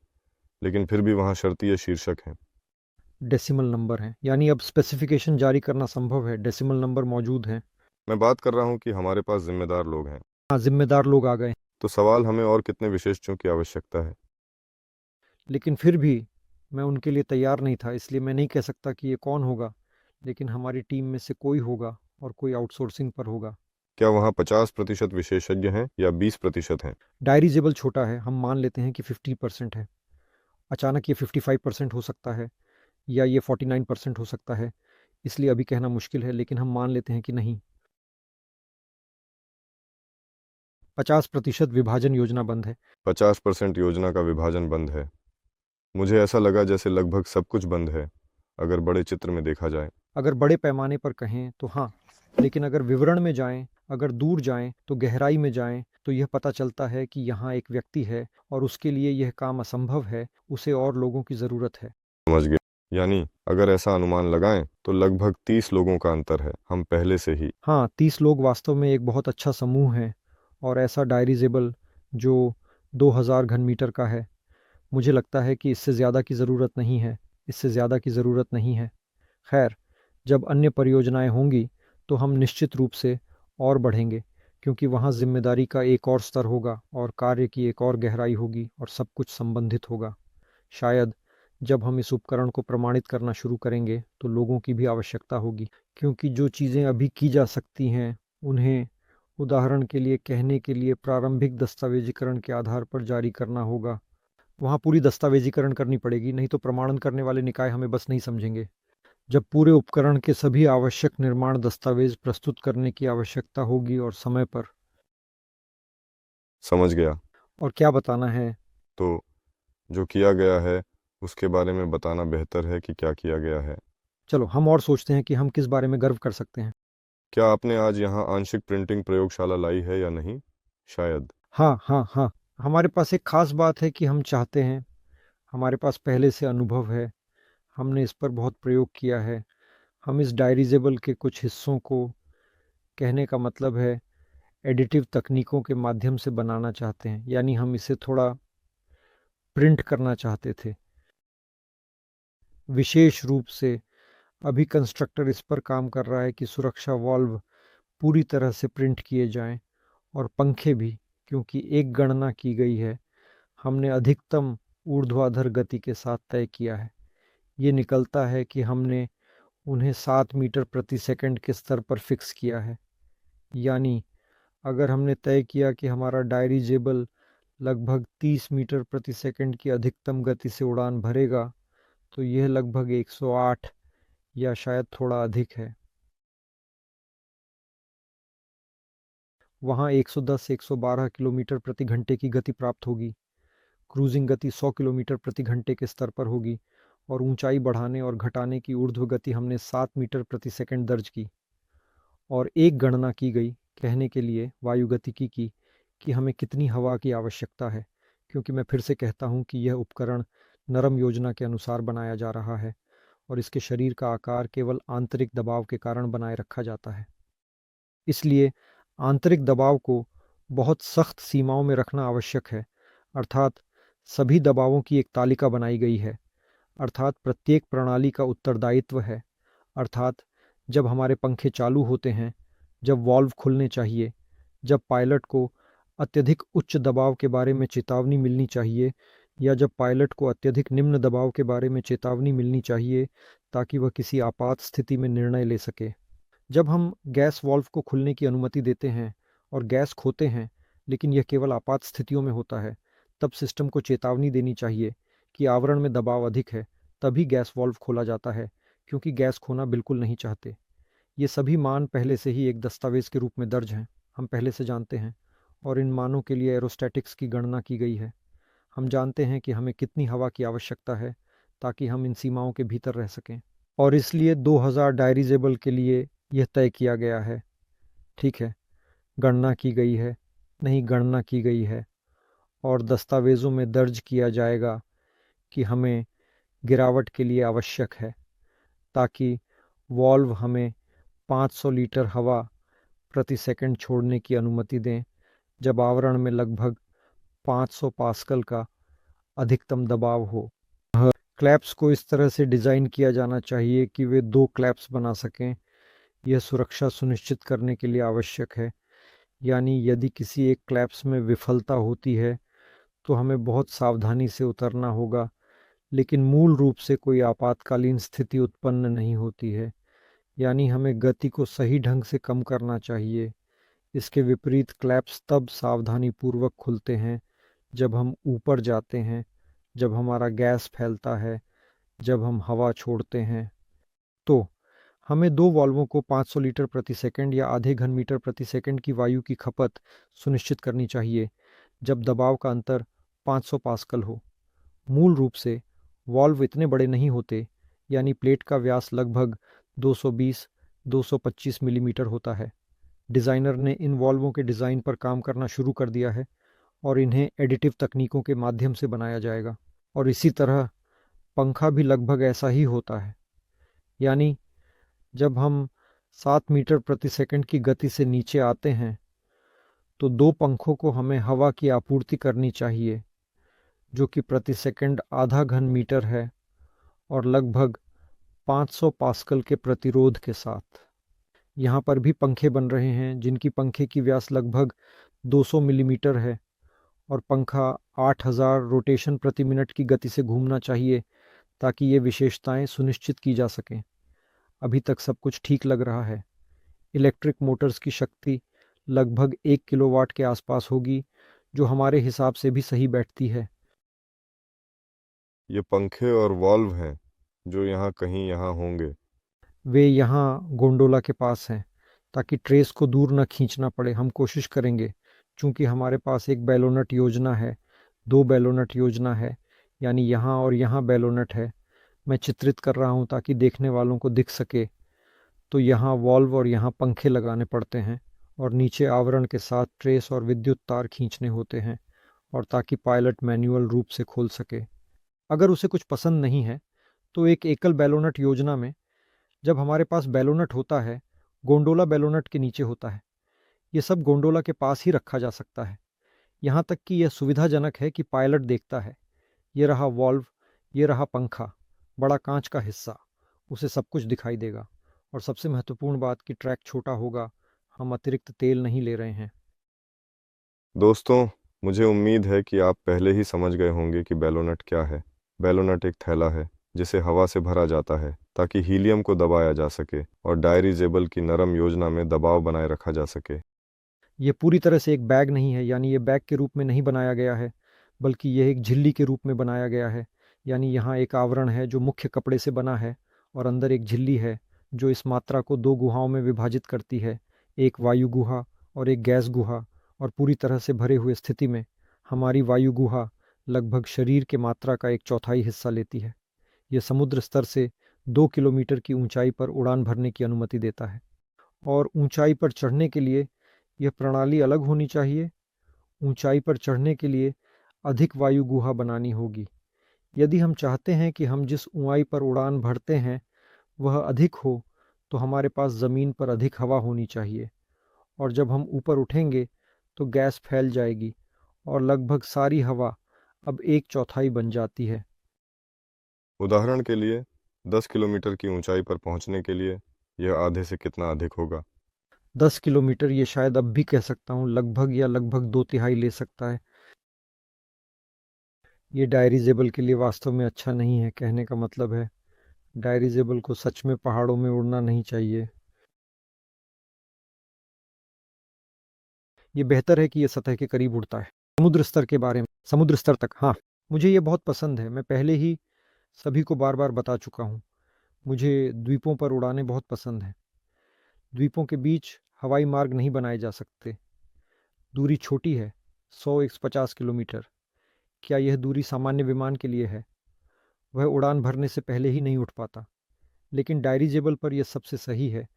लेकिन फिर भी वहाँ शर्तीय शीर्षक हैं। डेसिमल नंबर हैं, यानी अब स्पेसिफिकेशन जारी करना संभव है, डेसिमल नंबर मौजूद हैं। मैं बात कर रहा हूँ कि हमारे पास जिम्मेदार लोग हैं। हाँ, जिम्मेदार लोग आ गए। तो सवाल, हमें और कितने विशेषज्ञों की आवश्यकता है? लेकिन फिर भी मैं उनके लिए तैयार नहीं था, इसलिए मैं नहीं कह सकता कि ये कौन होगा, लेकिन हमारी टीम में से कोई होगा और कोई आउटसोर्सिंग पर होगा। क्या वहाँ 50% विशेषज्ञ हैं या 20% हैं? डायरीजेबल छोटा है, हम मान लेते हैं कि 50% है। अचानक ये 55% हो सकता है, या ये 49% हो सकता है, इसलिए अभी कहना मुश्किल है, लेकिन हम मान लेते हैं कि नहीं। 50% विभाजन योजना बंद है। 50% योजना का विभाजन बंद है। मुझे ऐसा लगा जैसे लगभग सब कुछ बंद है, अगर बड़े चित्र में देखा जाए। अगर बड़े पैमाने पर कहें तो हाँ, लेकिन अगर विवरण में जाएं, अगर दूर जाएं, तो गहराई में जाएं, तो यह पता चलता है कि यहाँ एक व्यक्ति है और उसके लिए यह काम असंभव है, उसे और लोगों की ज़रूरत है। समझ गया। यानी अगर ऐसा अनुमान लगाएं तो लगभग 30 लोगों का अंतर है, हम पहले से ही। हाँ, 30 लोग वास्तव में एक बहुत अच्छा समूह है, और ऐसा डायरीजेबल जो 2000 घन मीटर का है। मुझे लगता है कि इससे ज़्यादा की ज़रूरत नहीं है, इससे ज़्यादा की ज़रूरत नहीं है। खैर, जब अन्य परियोजनाएं होंगी तो हम निश्चित रूप से और बढ़ेंगे, क्योंकि वहाँ जिम्मेदारी का एक और स्तर होगा और कार्य की एक और गहराई होगी और सब कुछ संबंधित होगा। शायद जब हम इस उपकरण को प्रमाणित करना शुरू करेंगे तो लोगों की भी आवश्यकता होगी, क्योंकि जो चीज़ें अभी की जा सकती हैं उन्हें, उदाहरण के लिए कहने के लिए, प्रारंभिक दस्तावेजीकरण के आधार पर जारी करना होगा। वहाँ पूरी दस्तावेजीकरण करनी पड़ेगी, नहीं तो प्रमाणन करने वाले निकाय हमें बस नहीं समझेंगे। जब पूरे उपकरण के सभी आवश्यक निर्माण दस्तावेज प्रस्तुत करने की आवश्यकता होगी और समय पर। समझ गया। और क्या बताना है? तो जो किया गया है उसके बारे में बताना बेहतर है कि क्या किया गया है। चलो हम और सोचते हैं कि हम किस बारे में गर्व कर सकते हैं। क्या आपने आज यहाँ आंशिक प्रिंटिंग प्रयोगशाला लाई है या नहीं? शायद। हाँ हाँ हाँ, हमारे पास एक खास बात है कि हम चाहते हैं। हमारे पास पहले से अनुभव है, हमने इस पर बहुत प्रयोग किया है। हम इस डायरीजेबल के कुछ हिस्सों को, कहने का मतलब है एडिटिव तकनीकों के माध्यम से बनाना चाहते हैं, यानी हम इसे थोड़ा प्रिंट करना चाहते थे। विशेष रूप से अभी कंस्ट्रक्टर इस पर काम कर रहा है कि सुरक्षा वाल्व पूरी तरह से प्रिंट किए जाएं और पंखे भी, क्योंकि एक गणना की गई है, हमने अधिकतम ऊर्ध्वाधर गति के साथ तय किया है। ये निकलता है कि हमने उन्हें 7 मीटर प्रति सेकंड के स्तर पर फिक्स किया है। यानी अगर हमने तय किया कि हमारा डायरीजेबल लगभग 30 मीटर प्रति सेकंड की अधिकतम गति से उड़ान भरेगा, तो यह लगभग 108 या शायद थोड़ा अधिक है। वहाँ 110 से 112 किलोमीटर प्रति घंटे की गति प्राप्त होगी। क्रूजिंग गति 100 किलोमीटर प्रति घंटे के स्तर पर होगी और ऊंचाई बढ़ाने और घटाने की ऊर्ध्व गति हमने 7 मीटर प्रति सेकंड दर्ज की। और एक गणना की गई कहने के लिए वायुगतिकी की कि हमें कितनी हवा की आवश्यकता है, क्योंकि मैं फिर से कहता हूँ कि यह उपकरण नरम योजना के अनुसार बनाया जा रहा है और इसके शरीर का आकार केवल आंतरिक दबाव के कारण बनाए रखा जाता है। इसलिए आंतरिक दबाव को बहुत सख्त सीमाओं में रखना आवश्यक है, अर्थात सभी दबावों की एक तालिका बनाई गई है, अर्थात प्रत्येक प्रणाली का उत्तरदायित्व है, अर्थात जब हमारे पंखे चालू होते हैं, जब वाल्व खुलने चाहिए, जब पायलट को अत्यधिक उच्च दबाव के बारे में चेतावनी मिलनी चाहिए या जब पायलट को अत्यधिक निम्न दबाव के बारे में चेतावनी मिलनी चाहिए ताकि वह किसी आपात स्थिति में निर्णय ले सके। जब हम गैस वाल्व को खुलने की अनुमति देते हैं और गैस खोते हैं, लेकिन यह केवल आपात स्थितियों में होता है, तब सिस्टम को चेतावनी देनी चाहिए कि आवरण में दबाव अधिक है, तभी गैस वाल्व खोला जाता है, क्योंकि गैस खोना बिल्कुल नहीं चाहते। ये सभी मान पहले से ही एक दस्तावेज के रूप में दर्ज हैं, हम पहले से जानते हैं, और इन मानों के लिए एरोस्टैटिक्स की गणना की गई है। हम जानते हैं कि हमें कितनी हवा की आवश्यकता है ताकि हम इन सीमाओं के भीतर रह सकें, और इसलिए 2000 डायरीजेबल के लिए यह तय किया गया है। ठीक है, गणना की गई है, नहीं गणना की गई है, और दस्तावेज़ों में दर्ज किया जाएगा कि हमें गिरावट के लिए आवश्यक है, ताकि वाल्व हमें 500 लीटर हवा प्रति सेकंड छोड़ने की अनुमति दें जब आवरण में लगभग 500 पास्कल का अधिकतम दबाव हो। क्लैप्स को इस तरह से डिज़ाइन किया जाना चाहिए कि वे 2 क्लैप्स बना सकें। यह सुरक्षा सुनिश्चित करने के लिए आवश्यक है, यानी यदि किसी एक क्लैप्स में विफलता होती है तो हमें बहुत सावधानी से उतरना होगा, लेकिन मूल रूप से कोई आपातकालीन स्थिति उत्पन्न नहीं होती है, यानी हमें गति को सही ढंग से कम करना चाहिए। इसके विपरीत क्लैप्स तब सावधानीपूर्वक खुलते हैं जब हम ऊपर जाते हैं, जब हमारा गैस फैलता है, जब हम हवा छोड़ते हैं। तो हमें 2 वाल्वों को 500 लीटर प्रति सेकंड या आधे घन मीटर प्रति सेकंड की वायु की खपत सुनिश्चित करनी चाहिए जब दबाव का अंतर 500 पास्कल हो। मूल रूप से वाल्व इतने बड़े नहीं होते, यानी प्लेट का व्यास लगभग 220-225 मिलीमीटर होता है। डिज़ाइनर ने इन वाल्वों के डिज़ाइन पर काम करना शुरू कर दिया है और इन्हें एडिटिव तकनीकों के माध्यम से बनाया जाएगा। और इसी तरह पंखा भी लगभग ऐसा ही होता है, यानी जब हम 7 मीटर प्रति सेकंड की गति से नीचे आते हैं तो 2 पंखों को हमें हवा की आपूर्ति करनी चाहिए, जो कि प्रति सेकंड आधा घन मीटर है और लगभग 500 पास्कल के प्रतिरोध के साथ। यहाँ पर भी पंखे बन रहे हैं जिनकी पंखे की व्यास लगभग 200 मिलीमीटर है और पंखा 8000 रोटेशन प्रति मिनट की गति से घूमना चाहिए ताकि ये विशेषताएं सुनिश्चित की जा सकें। अभी तक सब कुछ ठीक लग रहा है। इलेक्ट्रिक मोटर्स की शक्ति लगभग 1 किलोवाट के आसपास होगी, जो हमारे हिसाब से भी सही बैठती है। ये पंखे और वाल्व हैं जो यहाँ कहीं यहाँ होंगे। वे यहाँ गोंडोला के पास हैं, ताकि ट्रेस को दूर न खींचना पड़े। हम कोशिश करेंगे, चूंकि हमारे पास एक बैलोनट योजना है, 2 बैलोनट योजना है, यानी यहाँ और यहाँ बैलोनट है। मैं चित्रित कर रहा हूँ ताकि देखने वालों को दिख सके। तो यहाँ वाल्व और यहाँ पंखे लगाने पड़ते हैं और नीचे आवरण के साथ ट्रेस और विद्युत तार खींचने होते हैं, और ताकि पायलट मैन्युअल रूप से खोल सके। अगर उसे कुछ पसंद नहीं है तो एक एकल बैलोनट योजना में जब हमारे पास बैलोनट होता है, गोंडोला बैलोनट के नीचे होता है। ये सब गोंडोला के पास ही रखा जा सकता है, यहाँ तक कि यह सुविधाजनक है कि पायलट देखता है, ये रहा वाल्व, ये रहा पंखा, बड़ा कांच का हिस्सा, उसे सब कुछ दिखाई देगा। और सबसे महत्वपूर्ण बात कि ट्रैक छोटा होगा, हम अतिरिक्त तेल नहीं ले रहे हैं। दोस्तों, मुझे उम्मीद है कि आप पहले ही समझ गए होंगे कि बैलोनट क्या है। बैलोनट एक थैला है जिसे हवा से भरा जाता है ताकि हीलियम को दबाया जा सके और डायरिजेबल की नरम योजना में दबाव बनाए रखा जा सके। ये पूरी तरह से एक बैग नहीं है, यानी ये बैग के रूप में नहीं बनाया गया है, बल्कि यह एक झिल्ली के रूप में बनाया गया है। यानी यहाँ एक आवरण है जो मुख्य कपड़े से बना है, और अंदर एक झिल्ली है जो इस मात्रा को दो गुहाओं में विभाजित करती है, एक वायु गुहा और एक गैस गुहा। और पूरी तरह से भरे हुए स्थिति में हमारी वायु गुहा लगभग शरीर के मात्रा का एक चौथाई हिस्सा लेती है। यह समुद्र स्तर से 2 किलोमीटर की ऊंचाई पर उड़ान भरने की अनुमति देता है। और ऊंचाई पर चढ़ने के लिए यह प्रणाली अलग होनी चाहिए। ऊंचाई पर चढ़ने के लिए अधिक वायु गुहा बनानी होगी। यदि हम चाहते हैं कि हम जिस ऊंचाई पर उड़ान भरते हैं वह अधिक हो, तो हमारे पास ज़मीन पर अधिक हवा होनी चाहिए। और जब हम ऊपर उठेंगे तो गैस फैल जाएगी और लगभग सारी हवा अब एक चौथाई बन जाती है। उदाहरण के लिए 10 किलोमीटर की ऊंचाई पर पहुंचने के लिए यह आधे से कितना अधिक होगा? 10 किलोमीटर, ये शायद अब भी कह सकता हूँ लगभग या लगभग 2 तिहाई ले सकता है। ये डायरिजेबल के लिए वास्तव में अच्छा नहीं है। कहने का मतलब है, डायरिजेबल को सच में पहाड़ों में उड़ना नहीं चाहिए। ये बेहतर है कि ये सतह के करीब उड़ता है। समुद्र स्तर के बारे में, समुद्र स्तर तक, हाँ, मुझे ये बहुत पसंद है। मैं पहले ही सभी को बार बार बता चुका हूँ, मुझे द्वीपों पर उड़ाने बहुत पसंद है। द्वीपों के बीच हवाई मार्ग नहीं बनाए जा सकते। दूरी छोटी है, 100-150 किलोमीटर। क्या यह दूरी सामान्य विमान के लिए है? वह उड़ान भरने से पहले ही नहीं उठ पाता। लेकिन डायरिजेबल पर यह सबसे सही है,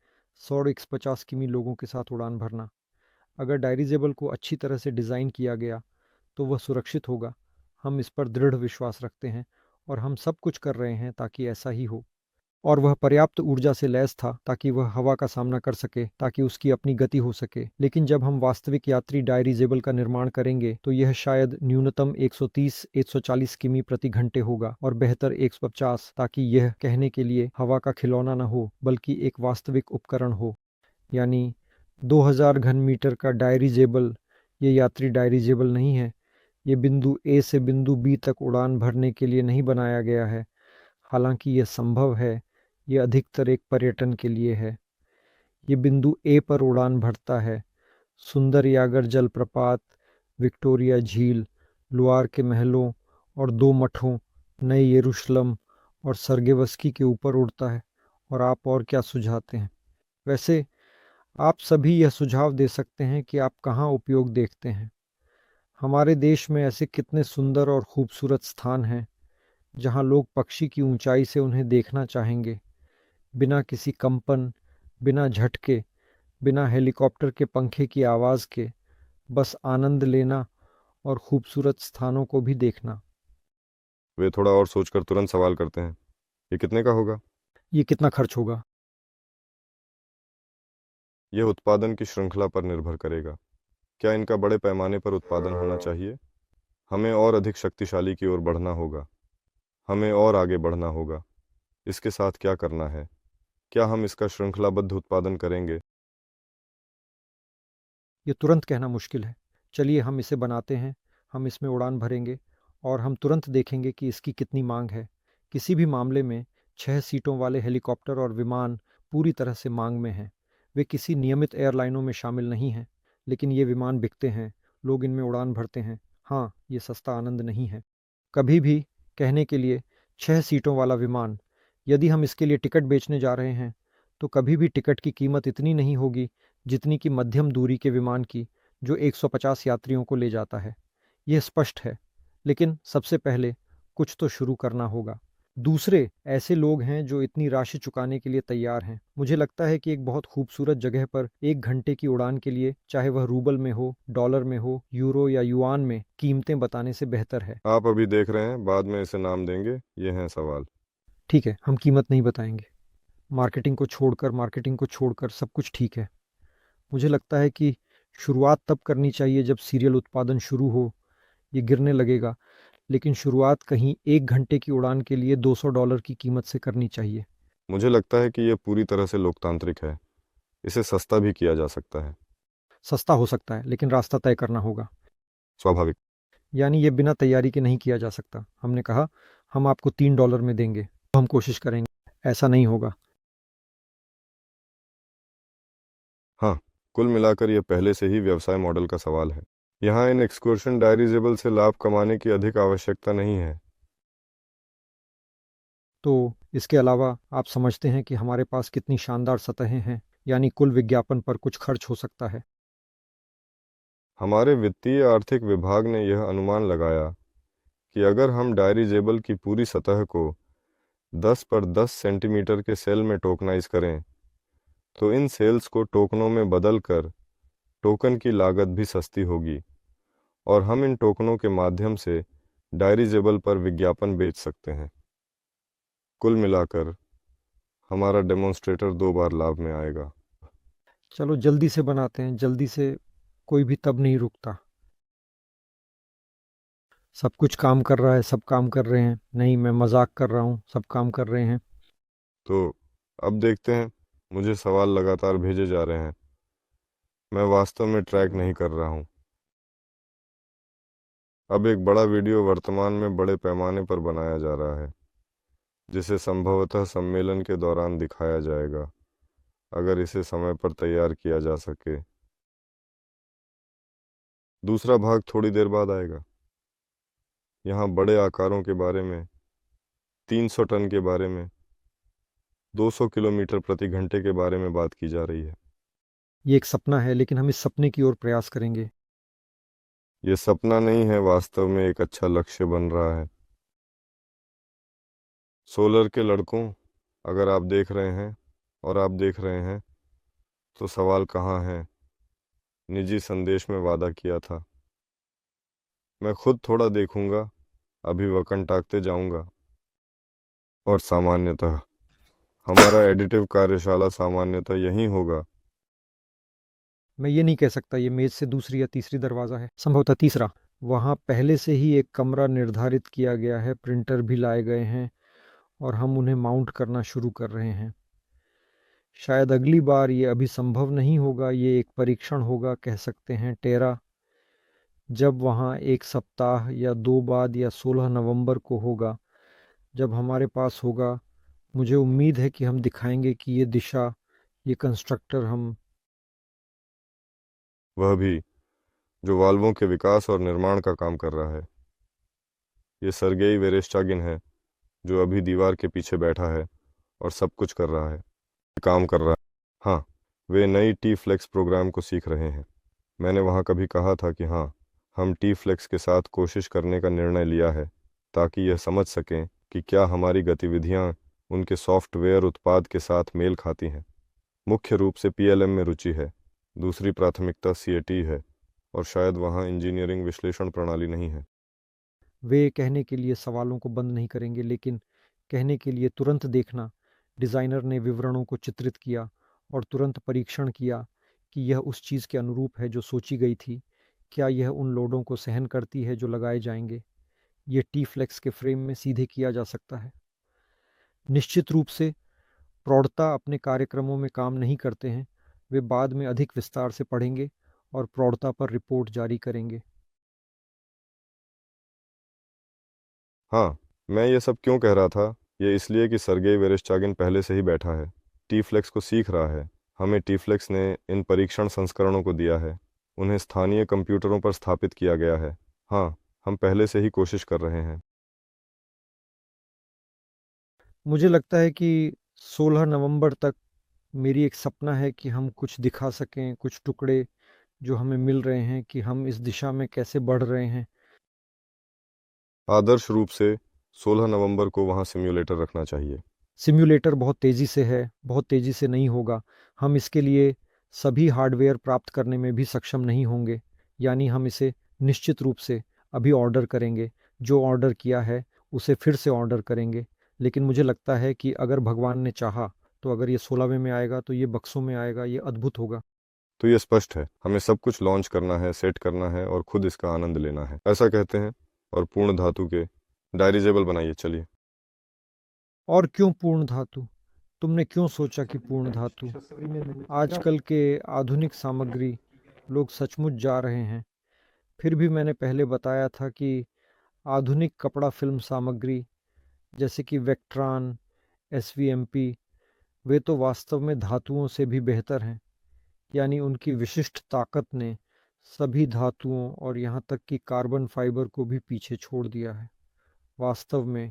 100-150 किमी लोगों के साथ उड़ान भरना। अगर डायरिजेबल को अच्छी तरह से डिज़ाइन किया गया तो वह सुरक्षित होगा। हम इस पर दृढ़ विश्वास रखते हैं और हम सब कुछ कर रहे हैं ताकि ऐसा ही हो। और वह पर्याप्त ऊर्जा से लैस था ताकि वह हवा का सामना कर सके, ताकि उसकी अपनी गति हो सके। लेकिन जब हम वास्तविक यात्री डायरिजेबल का निर्माण करेंगे तो यह शायद न्यूनतम 130-140 किमी प्रति घंटे होगा और बेहतर 150, ताकि यह कहने के लिए हवा का खिलौना न हो बल्कि एक वास्तविक उपकरण हो। यानी 2000 घन मीटर का डायरिजेबल ये यात्री डायरिजेबल नहीं है। ये बिंदु ए से बिंदु बी तक उड़ान भरने के लिए नहीं बनाया गया है। हालांकि यह संभव है, यह अधिकतर एक पर्यटन के लिए है। ये बिंदु ए पर उड़ान भरता है। सुंदर यागर जलप्रपात, विक्टोरिया झील, लुआर के महलों और दो मठों, नए यरूशलेम और सर्गेवस्की के ऊपर उड़ता है। और आप और क्या सुझाते हैं? वैसे आप सभी यह सुझाव दे सकते हैं कि आप कहाँ उपयोग देखते हैं। हमारे देश में ऐसे कितने सुंदर और खूबसूरत स्थान हैं जहाँ लोग पक्षी की ऊंचाई से उन्हें देखना चाहेंगे, बिना किसी कंपन, बिना झटके, बिना हेलीकॉप्टर के पंखे की आवाज़ के, बस आनंद लेना और खूबसूरत स्थानों को भी देखना। वे थोड़ा और सोचकर तुरंत सवाल करते हैं, ये कितने का होगा? ये कितना खर्च होगा? यह उत्पादन की श्रृंखला पर निर्भर करेगा। क्या इनका बड़े पैमाने पर उत्पादन होना चाहिए? हमें और अधिक शक्तिशाली की ओर बढ़ना होगा। हमें और आगे बढ़ना होगा। इसके साथ क्या करना है? क्या हम इसका श्रृंखलाबद्ध उत्पादन करेंगे? ये तुरंत कहना मुश्किल है। चलिए हम इसे बनाते हैं, हम इसमें उड़ान भरेंगे और हम तुरंत देखेंगे कि इसकी कितनी मांग है। किसी भी मामले में 6 सीटों वाले हेलीकॉप्टर और विमान पूरी तरह से मांग में हैं। वे किसी नियमित एयरलाइनों में शामिल नहीं हैं, लेकिन ये विमान बिकते हैं, लोग इनमें उड़ान भरते हैं। हाँ, ये सस्ता आनंद नहीं है। कभी भी, कहने के लिए, 6 सीटों वाला विमान, यदि हम इसके लिए टिकट बेचने जा रहे हैं तो कभी भी टिकट की कीमत इतनी नहीं होगी जितनी कि मध्यम दूरी के विमान की, जो 150 यात्रियों को ले जाता है। यह स्पष्ट है। लेकिन सबसे पहले कुछ तो शुरू करना होगा। दूसरे ऐसे लोग हैं जो इतनी राशि चुकाने के लिए तैयार हैं। मुझे लगता है कि एक बहुत खूबसूरत जगह पर 1 घंटे की उड़ान के लिए, चाहे वह रूबल में हो, डॉलर में हो, यूरो या युआन में, कीमतें बताने से बेहतर है। आप अभी देख रहे हैं, बाद में इसे नाम देंगे। ये हैं सवाल। ठीक है, हम कीमत नहीं बताएंगे। मार्केटिंग को छोड़कर सब कुछ ठीक है। मुझे लगता है कि शुरुआत तब करनी चाहिए जब सीरियल उत्पादन शुरू हो। ये गिरने लगेगा, लेकिन शुरुआत कहीं 1 घंटे की उड़ान के लिए $200 की कीमत से करनी चाहिए। मुझे लगता है कि यह पूरी तरह से लोकतांत्रिक है। इसे सस्ता भी किया जा सकता है। सस्ता हो सकता है, लेकिन रास्ता तय करना होगा। स्वाभाविक। यानी ये बिना तैयारी के नहीं किया जा सकता। हमने कहा हम आपको $3 में देंगे, तो हम कोशिश करेंगे। ऐसा नहीं होगा। हाँ, कुल मिलाकर यह पहले से ही व्यवसाय मॉडल का सवाल है। यहाँ इन एक्सकर्शन डायरिजेबल से लाभ कमाने की अधिक आवश्यकता नहीं है। तो इसके अलावा आप समझते हैं कि हमारे पास कितनी शानदार सतहें हैं, यानी कुल विज्ञापन पर कुछ खर्च हो सकता है। हमारे वित्तीय आर्थिक विभाग ने यह अनुमान लगाया कि अगर हम डायरिजेबल की पूरी सतह को 10 पर 10 सेंटीमीटर के सेल में टोकनाइज करें, तो इन सेल्स को टोकनों में बदलकर टोकन की लागत भी सस्ती होगी और हम इन टोकनों के माध्यम से डायरिजेबल पर विज्ञापन बेच सकते हैं। कुल मिलाकर हमारा डेमोन्स्ट्रेटर 2 बार लाभ में आएगा। चलो जल्दी से बनाते हैं, जल्दी से कोई भी तब नहीं रुकता। सब कुछ काम कर रहा है, सब काम कर रहे हैं। नहीं, मैं मजाक कर रहा हूँ, सब काम कर रहे हैं। तो अब देखते हैं। मुझे सवाल लगातार भेजे जा रहे हैं। मैं वास्तव में ट्रैक नहीं कर रहा हूँ। अब एक बड़ा वीडियो वर्तमान में बड़े पैमाने पर बनाया जा रहा है, जिसे संभवतः सम्मेलन के दौरान दिखाया जाएगा, अगर इसे समय पर तैयार किया जा सके। दूसरा भाग थोड़ी देर बाद आएगा। यहाँ बड़े आकारों के बारे में, 300 टन के बारे में, 200 किलोमीटर प्रति घंटे के बारे में बात की जा रही है। ये एक सपना है, लेकिन हम इस सपने की ओर प्रयास करेंगे। ये सपना नहीं है, वास्तव में एक अच्छा लक्ष्य बन रहा है। सोलर के लड़कों, अगर आप देख रहे हैं और आप देख रहे हैं, तो सवाल कहाँ है? निजी संदेश में वादा किया था। मैं खुद थोड़ा देखूंगा, अभी वकन टाकते जाऊंगा। और सामान्यतः हमारा एडिटिव कार्यशाला सामान्यतः यहीं होगा। मैं ये नहीं कह सकता ये मेज से दूसरी या तीसरी दरवाज़ा है, संभवतः तीसरा। वहाँ पहले से ही एक कमरा निर्धारित किया गया है, प्रिंटर भी लाए गए हैं और हम उन्हें माउंट करना शुरू कर रहे हैं। शायद अगली बार ये अभी संभव नहीं होगा, ये एक परीक्षण होगा, कह सकते हैं टेरा। जब वहाँ 1 सप्ताह या 2 बाद या 16 नवंबर को होगा, जब हमारे पास होगा, मुझे उम्मीद है कि हम दिखाएंगे कि ये दिशा, ये कंस्ट्रक्टर हम। वह भी जो वाल्वों के विकास और निर्माण का काम कर रहा है। ये सर्गेई वेरेस्चागिन है, जो अभी दीवार के पीछे बैठा है और सब कुछ कर रहा है, काम कर रहा है। हाँ, वे नई टी फ्लेक्स प्रोग्राम को सीख रहे हैं। मैंने वहाँ कभी कहा था कि हाँ, हम टी फ्लेक्स के साथ कोशिश करने का निर्णय लिया है, ताकि यह समझ सकें कि क्या हमारी गतिविधियाँ उनके सॉफ्टवेयर उत्पाद के साथ मेल खाती हैं। मुख्य रूप से पीएलएम में रुचि है, दूसरी प्राथमिकता सीएटी है, और शायद वहाँ इंजीनियरिंग विश्लेषण प्रणाली नहीं है। वे कहने के लिए सवालों को बंद नहीं करेंगे, लेकिन कहने के लिए तुरंत देखना। डिज़ाइनर ने विवरणों को चित्रित किया और तुरंत परीक्षण किया कि यह उस चीज़ के अनुरूप है जो सोची गई थी। क्या यह उन लोडों को सहन करती है जो लगाए जाएंगे? यह टी फ्लेक्स के फ्रेम में सीधे किया जा सकता है। निश्चित रूप से प्रौढ़ता अपने कार्यक्रमों में काम नहीं करते हैं। वे बाद में अधिक विस्तार से पढ़ेंगे और प्रौढ़ता पर रिपोर्ट जारी करेंगे। हाँ, मैं ये सब क्यों कह रहा था? ये इसलिए कि सर्गेई वेरेस्चागिन पहले से ही बैठा है, टी फ्लेक्स को सीख रहा है। हमें टी फ्लेक्स ने इन परीक्षण संस्करणों को दिया है, उन्हें स्थानीय कंप्यूटरों पर स्थापित किया गया है। हाँ, हम पहले से ही कोशिश कर रहे हैं। मुझे लगता है कि 16 नवंबर तक मेरी एक सपना है कि हम कुछ दिखा सकें, कुछ टुकड़े जो हमें मिल रहे हैं कि हम इस दिशा में कैसे बढ़ रहे हैं। आदर्श रूप से 16 नवंबर को वहाँ सिम्युलेटर रखना चाहिए। सिम्युलेटर बहुत तेज़ी से है, बहुत तेज़ी से नहीं होगा। हम इसके लिए सभी हार्डवेयर प्राप्त करने में भी सक्षम नहीं होंगे। यानी हम इसे निश्चित रूप से अभी ऑर्डर करेंगे, जो ऑर्डर किया है उसे फिर से ऑर्डर करेंगे। लेकिन मुझे लगता है कि अगर भगवान ने चाहा, तो अगर ये 16वें में आएगा तो ये बक्सों में आएगा, ये अद्भुत होगा। तो ये स्पष्ट है, हमें सब कुछ लॉन्च करना है, सेट करना है और खुद इसका आनंद लेना है। ऐसा कहते हैं और पूर्ण धातु के डायरिजेबल बनाइए। चलिए। और क्यों पूर्ण धातु? तुमने क्यों सोचा कि पूर्ण धातु? आजकल के आधुनिक सामग्री लोग सचमुच जा रहे हैं। फिर भी मैंने पहले बताया था कि आधुनिक कपड़ा फिल्म सामग्री जैसे कि वेक्ट्रान, एसवीएमपी, वे तो वास्तव में धातुओं से भी बेहतर हैं। यानी उनकी विशिष्ट ताकत ने सभी धातुओं और यहाँ तक कि कार्बन फाइबर को भी पीछे छोड़ दिया है। वास्तव में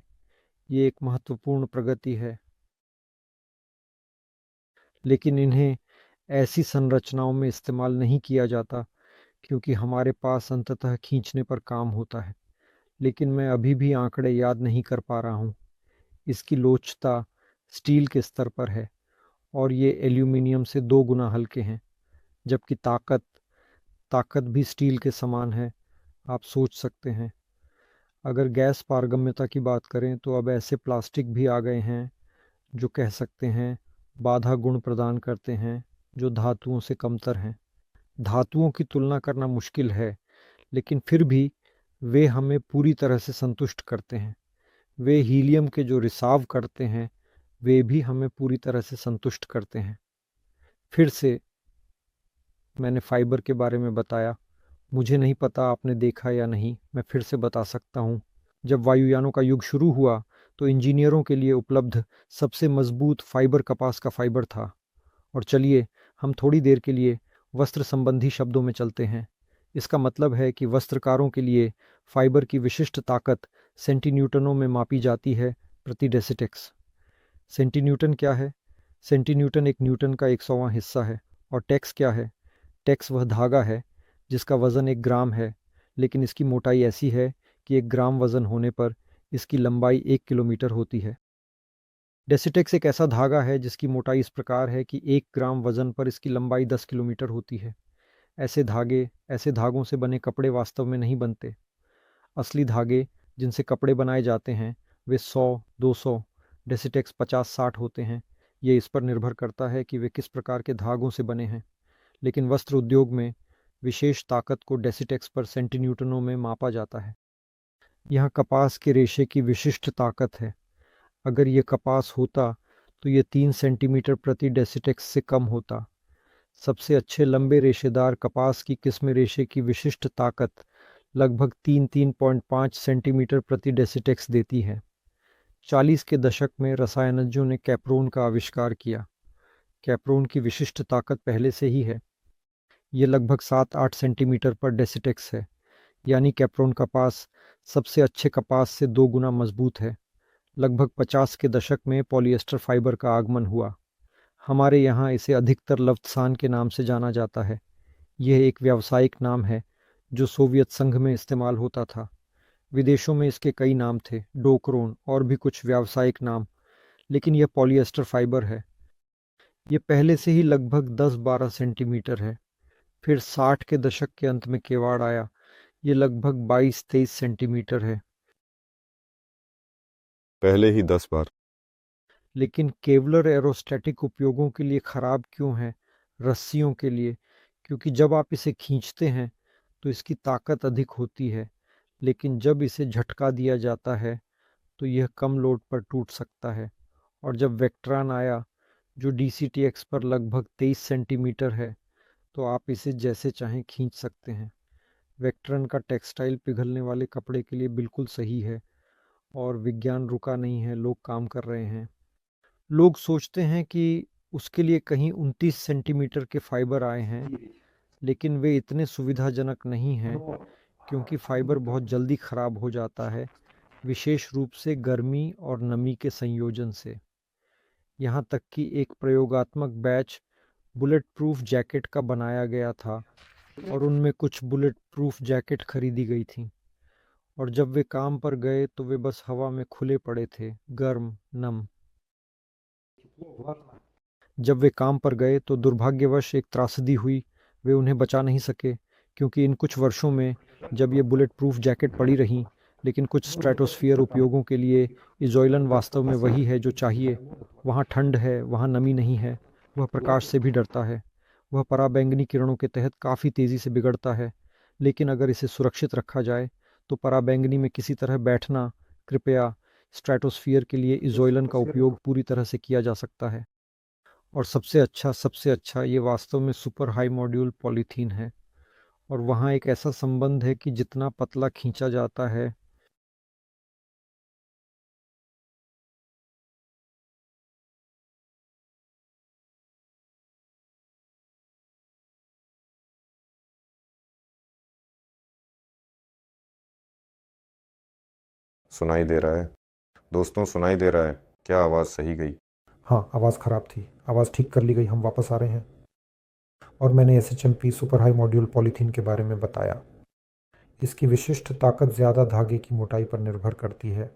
ये एक महत्वपूर्ण प्रगति है, लेकिन इन्हें ऐसी संरचनाओं में इस्तेमाल नहीं किया जाता क्योंकि हमारे पास अंततः खींचने पर काम होता है। लेकिन मैं अभी भी आंकड़े याद नहीं कर पा रहा हूँ। इसकी लोचता स्टील के स्तर पर है और ये एल्यूमीनियम से 2 गुना हल्के हैं, जबकि ताकत भी स्टील के समान है। आप सोच सकते हैं। अगर गैस पारगम्यता की बात करें तो अब ऐसे प्लास्टिक भी आ गए हैं जो कह सकते हैं बाधा गुण प्रदान करते हैं, जो धातुओं से कमतर हैं। धातुओं की तुलना करना मुश्किल है, लेकिन फिर भी वे हमें पूरी तरह से संतुष्ट करते हैं। वे हीलियम के जो रिसाव करते हैं, वे भी हमें पूरी तरह से संतुष्ट करते हैं। फिर से मैंने फाइबर के बारे में बताया। मुझे नहीं पता आपने देखा या नहीं, मैं फिर से बता सकता हूँ। जब वायुयानों का युग शुरू हुआ तो इंजीनियरों के लिए उपलब्ध सबसे मजबूत फाइबर कपास का फाइबर था। और चलिए हम थोड़ी देर के लिए वस्त्र संबंधी शब्दों में चलते हैं। इसका मतलब है कि वस्त्रकारों के लिए फाइबर की विशिष्ट ताकत सेंटीन्यूटनों में मापी जाती है प्रति डेसिटेक्स। सेंटीन्यूटन क्या है? सेंटीन्यूटन एक न्यूटन का 100वां हिस्सा है। और टेक्स क्या है? टेक्स वह धागा है जिसका वज़न 1 ग्राम है, लेकिन इसकी मोटाई ऐसी है कि 1 ग्राम वज़न होने पर इसकी लंबाई 1 किलोमीटर होती है। डेसिटेक्स एक ऐसा धागा है जिसकी मोटाई इस प्रकार है कि 1 ग्राम वज़न पर इसकी लंबाई 10 किलोमीटर होती है। ऐसे धागों से बने कपड़े वास्तव में नहीं बनते। असली धागे जिनसे कपड़े बनाए जाते हैं वे 100, 200, डेसिटेक्स 50-60 होते हैं। ये इस पर निर्भर करता है कि वे किस प्रकार के धागों से बने हैं। लेकिन वस्त्र उद्योग में विशेष ताकत को डेसिटेक्स पर सेंटीन्यूटनों में मापा जाता है। यहाँ कपास के रेशे की विशिष्ट ताकत है। अगर ये कपास होता तो ये 3 सेंटीमीटर प्रति डेसिटेक्स से कम होता। सबसे अच्छे लंबे रेशेदार कपास की किस्म रेशे की विशिष्ट ताकत लगभग 3-3.5 सेंटीमीटर प्रति डेसिटेक्स देती है। 40 के दशक में रसायनज्ञों ने कैप्रोन का आविष्कार किया। कैप्रोन की विशिष्ट ताकत पहले से ही है। ये लगभग 7-8 सेंटीमीटर पर डेसिटेक्स है। यानी कैप्रोन कपास सबसे अच्छे कपास से 2 गुना मजबूत है। लगभग 50 के दशक में पॉलिएस्टर फाइबर का आगमन हुआ। हमारे यहाँ इसे अधिकतर लफ्तसान के नाम से जाना जाता है। यह एक व्यावसायिक नाम है जो सोवियत संघ में इस्तेमाल होता था। विदेशों में इसके कई नाम थे, डोक्रोन और भी कुछ व्यावसायिक नाम, लेकिन यह पॉलिएस्टर फाइबर है। ये पहले से ही लगभग 10-12 सेंटीमीटर है। फिर 60 के दशक के अंत में केवाड़ आया। ये लगभग 22-23 सेंटीमीटर है। पहले ही 10 बार। लेकिन केवलर एरोस्टैटिक उपयोगों के लिए खराब क्यों है? रस्सियों के लिए, क्योंकि जब आप इसे खींचते हैं तो इसकी ताकत अधिक होती है, लेकिन जब इसे झटका दिया जाता है तो यह कम लोड पर टूट सकता है। और जब वेक्ट्रान आया जो DCTX पर लगभग 23 सेंटीमीटर है, तो आप इसे जैसे चाहें खींच सकते हैं। वेक्ट्रन का टेक्सटाइल पिघलने वाले कपड़े के लिए बिल्कुल सही है। और विज्ञान रुका नहीं है, लोग काम कर रहे हैं। लोग सोचते हैं कि उसके लिए कहीं 29 सेंटीमीटर के फाइबर आए हैं, लेकिन वे इतने सुविधाजनक नहीं हैं क्योंकि फाइबर बहुत जल्दी खराब हो जाता है, विशेष रूप से गर्मी और नमी के संयोजन से। यहाँ तक कि एक प्रयोगात्मक बैच बुलेट प्रूफ जैकेट का बनाया गया था और उनमें कुछ बुलेट प्रूफ जैकेट खरीदी गई थी। और जब वे काम पर गए तो वे बस हवा में खुले पड़े थे, गर्म, नम। जब वे काम पर गए तो दुर्भाग्यवश एक त्रासदी हुई। वे उन्हें बचा नहीं सके, क्योंकि इन कुछ वर्षों में जब ये बुलेट प्रूफ जैकेट पड़ी रहीं, लेकिन कुछ स्ट्रेटोस्फियर उपयोगों के लिए इज़ोइलन वास्तव में वही है जो चाहिए। वहाँ ठंड है, वहाँ नमी नहीं है। वह प्रकाश से भी डरता है। वह पराबैंगनी किरणों के तहत काफ़ी तेज़ी से बिगड़ता है। लेकिन अगर इसे सुरक्षित रखा जाए तो पराबैंगनी में किसी तरह बैठना, कृपया स्ट्रेटोस्फियर के लिए इज़ोइलन का उपयोग पूरी तरह से किया जा सकता है। और सबसे अच्छा ये वास्तव में सुपर हाई मॉड्यूल पॉलीथीन है। और वहाँ एक ऐसा संबंध है कि जितना पतला खींचा जाता है, सुनाई दे रहा है? दोस्तों, सुनाई दे रहा है? क्या आवाज़ सही गई? हाँ, आवाज़ ख़राब थी। आवाज़ ठीक कर ली गई। हम वापस आ रहे हैं और मैंने एसएचएमपी सुपर हाई मॉड्यूल पॉलीथीन के बारे में बताया। इसकी विशिष्ट ताकत ज़्यादा धागे की मोटाई पर निर्भर करती है।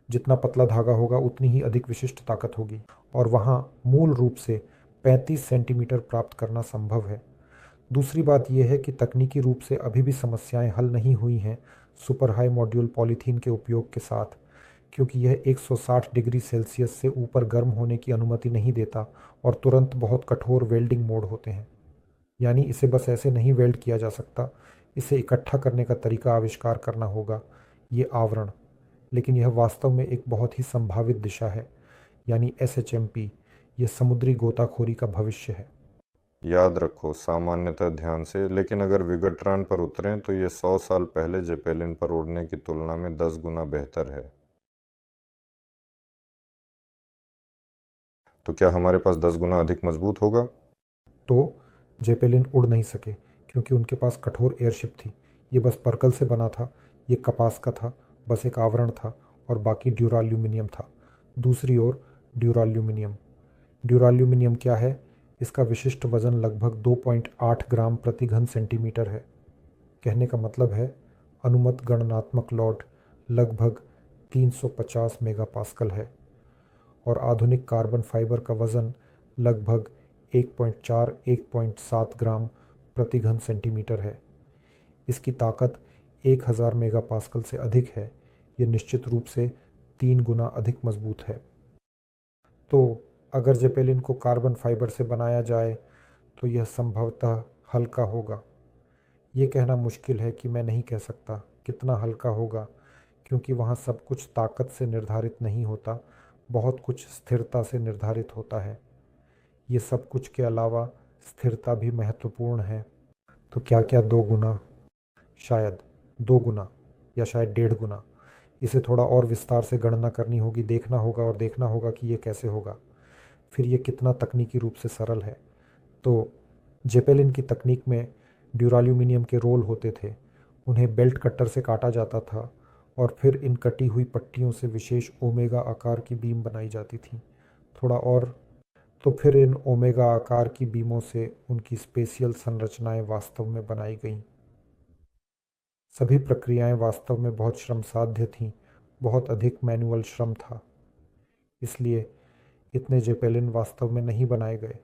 जितना पतला धागा होगा उतनी ही अधिक विशिष्ट ताकत होगी और वहाँ मूल रूप से 35 सेंटीमीटर प्राप्त करना संभव है। दूसरी बात यह है कि तकनीकी रूप से अभी भी समस्याएं हल नहीं हुई हैं सुपर हाई मॉड्यूल पॉलीथीन के उपयोग के साथ, क्योंकि यह 160 डिग्री सेल्सियस से ऊपर गर्म होने की अनुमति नहीं देता और तुरंत बहुत कठोर वेल्डिंग मोड होते हैं। यानी इसे बस ऐसे नहीं वेल्ड किया जा सकता, इसे इकट्ठा करने का तरीका आविष्कार करना होगा, ये आवरण। लेकिन यह वास्तव में एक बहुत ही संभावित दिशा है, यानी एसएचएमपी, यह समुद्री गोताखोरी का भविष्य है। याद रखो, सामान्यतः ध्यान से, लेकिन अगर विगट्रान पर उतरें तो ये 100 साल पहले जेपेलिन पर उड़ने की तुलना में 10 गुना बेहतर है। तो क्या हमारे पास 10 गुना अधिक मजबूत होगा? तो जेपेलिन उड़ नहीं सके क्योंकि उनके पास कठोर एयरशिप थी। ये बस पर्कल से बना था, ये कपास का था, बस एक आवरण था और बाकी ड्यूराल्यूमिनियम था। दूसरी ओर ड्यूराल्यूमिनियम ड्यूराल्यूमिनियम क्या है? इसका विशिष्ट वजन लगभग 2.8 ग्राम प्रति घन सेंटीमीटर है। कहने का मतलब है अनुमत गणनात्मक लॉट लगभग 350 मेगापास्कल है और आधुनिक कार्बन फाइबर का वजन लगभग 1.7 ग्राम प्रति घन सेंटीमीटर है। इसकी ताकत 1000 मेगापास्कल से अधिक है। ये निश्चित रूप से 3 गुना अधिक मजबूत है। तो अगर जेपेलिन को कार्बन फाइबर से बनाया जाए तो यह संभवतः हल्का होगा। ये कहना मुश्किल है कि मैं नहीं कह सकता कितना हल्का होगा, क्योंकि वहाँ सब कुछ ताकत से निर्धारित नहीं होता, बहुत कुछ स्थिरता से निर्धारित होता है। ये सब कुछ के अलावा स्थिरता भी महत्वपूर्ण है। तो क्या क्या 2 गुना? शायद 2 गुना या शायद 1.5 गुना। इसे थोड़ा और विस्तार से गणना करनी होगी, देखना होगा और देखना होगा कि ये कैसे होगा, फिर ये कितना तकनीकी रूप से सरल है। तो जेपेलिन की तकनीक में ड्यूराल्यूमिनियम के रोल होते थे। उन्हें बेल्ट कटर से काटा जाता था और फिर इन कटी हुई पट्टियों से विशेष ओमेगा आकार की बीम बनाई जाती थी। थोड़ा और तो फिर इन ओमेगा आकार की बीमों से उनकी स्पेशियल संरचनाएं वास्तव में बनाई गईं। सभी प्रक्रियाएं वास्तव में बहुत श्रमसाध्य थीं, बहुत अधिक मैनुअल श्रम था। इसलिए इतने जेपेलिन वास्तव में नहीं बनाए गए।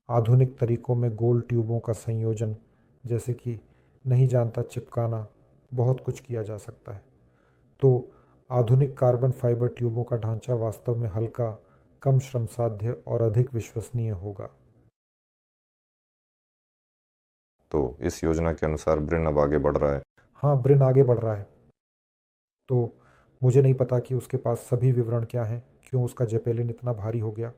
आधुनिक तरीकों में गोल ट्यूबों का संयोजन, जैसे कि नहीं जानता चिपकाना, बहुत कुछ किया जा सकता है। तो आधुनिक कार्बन फाइबर ट्यूबों का ढांचा वास्तव में हल्का, कम श्रमसाध्य और अधिक विश्वसनीय होगा। तो इस योजना के अनुसार ब्रिन अब आगे बढ़ रहा है। हाँ, ब्रिन आगे बढ़ रहा है। तो मुझे नहीं पता कि उसके पास सभी विवरण क्या हैं, क्यों उसका जेपेलिन इतना भारी हो गया।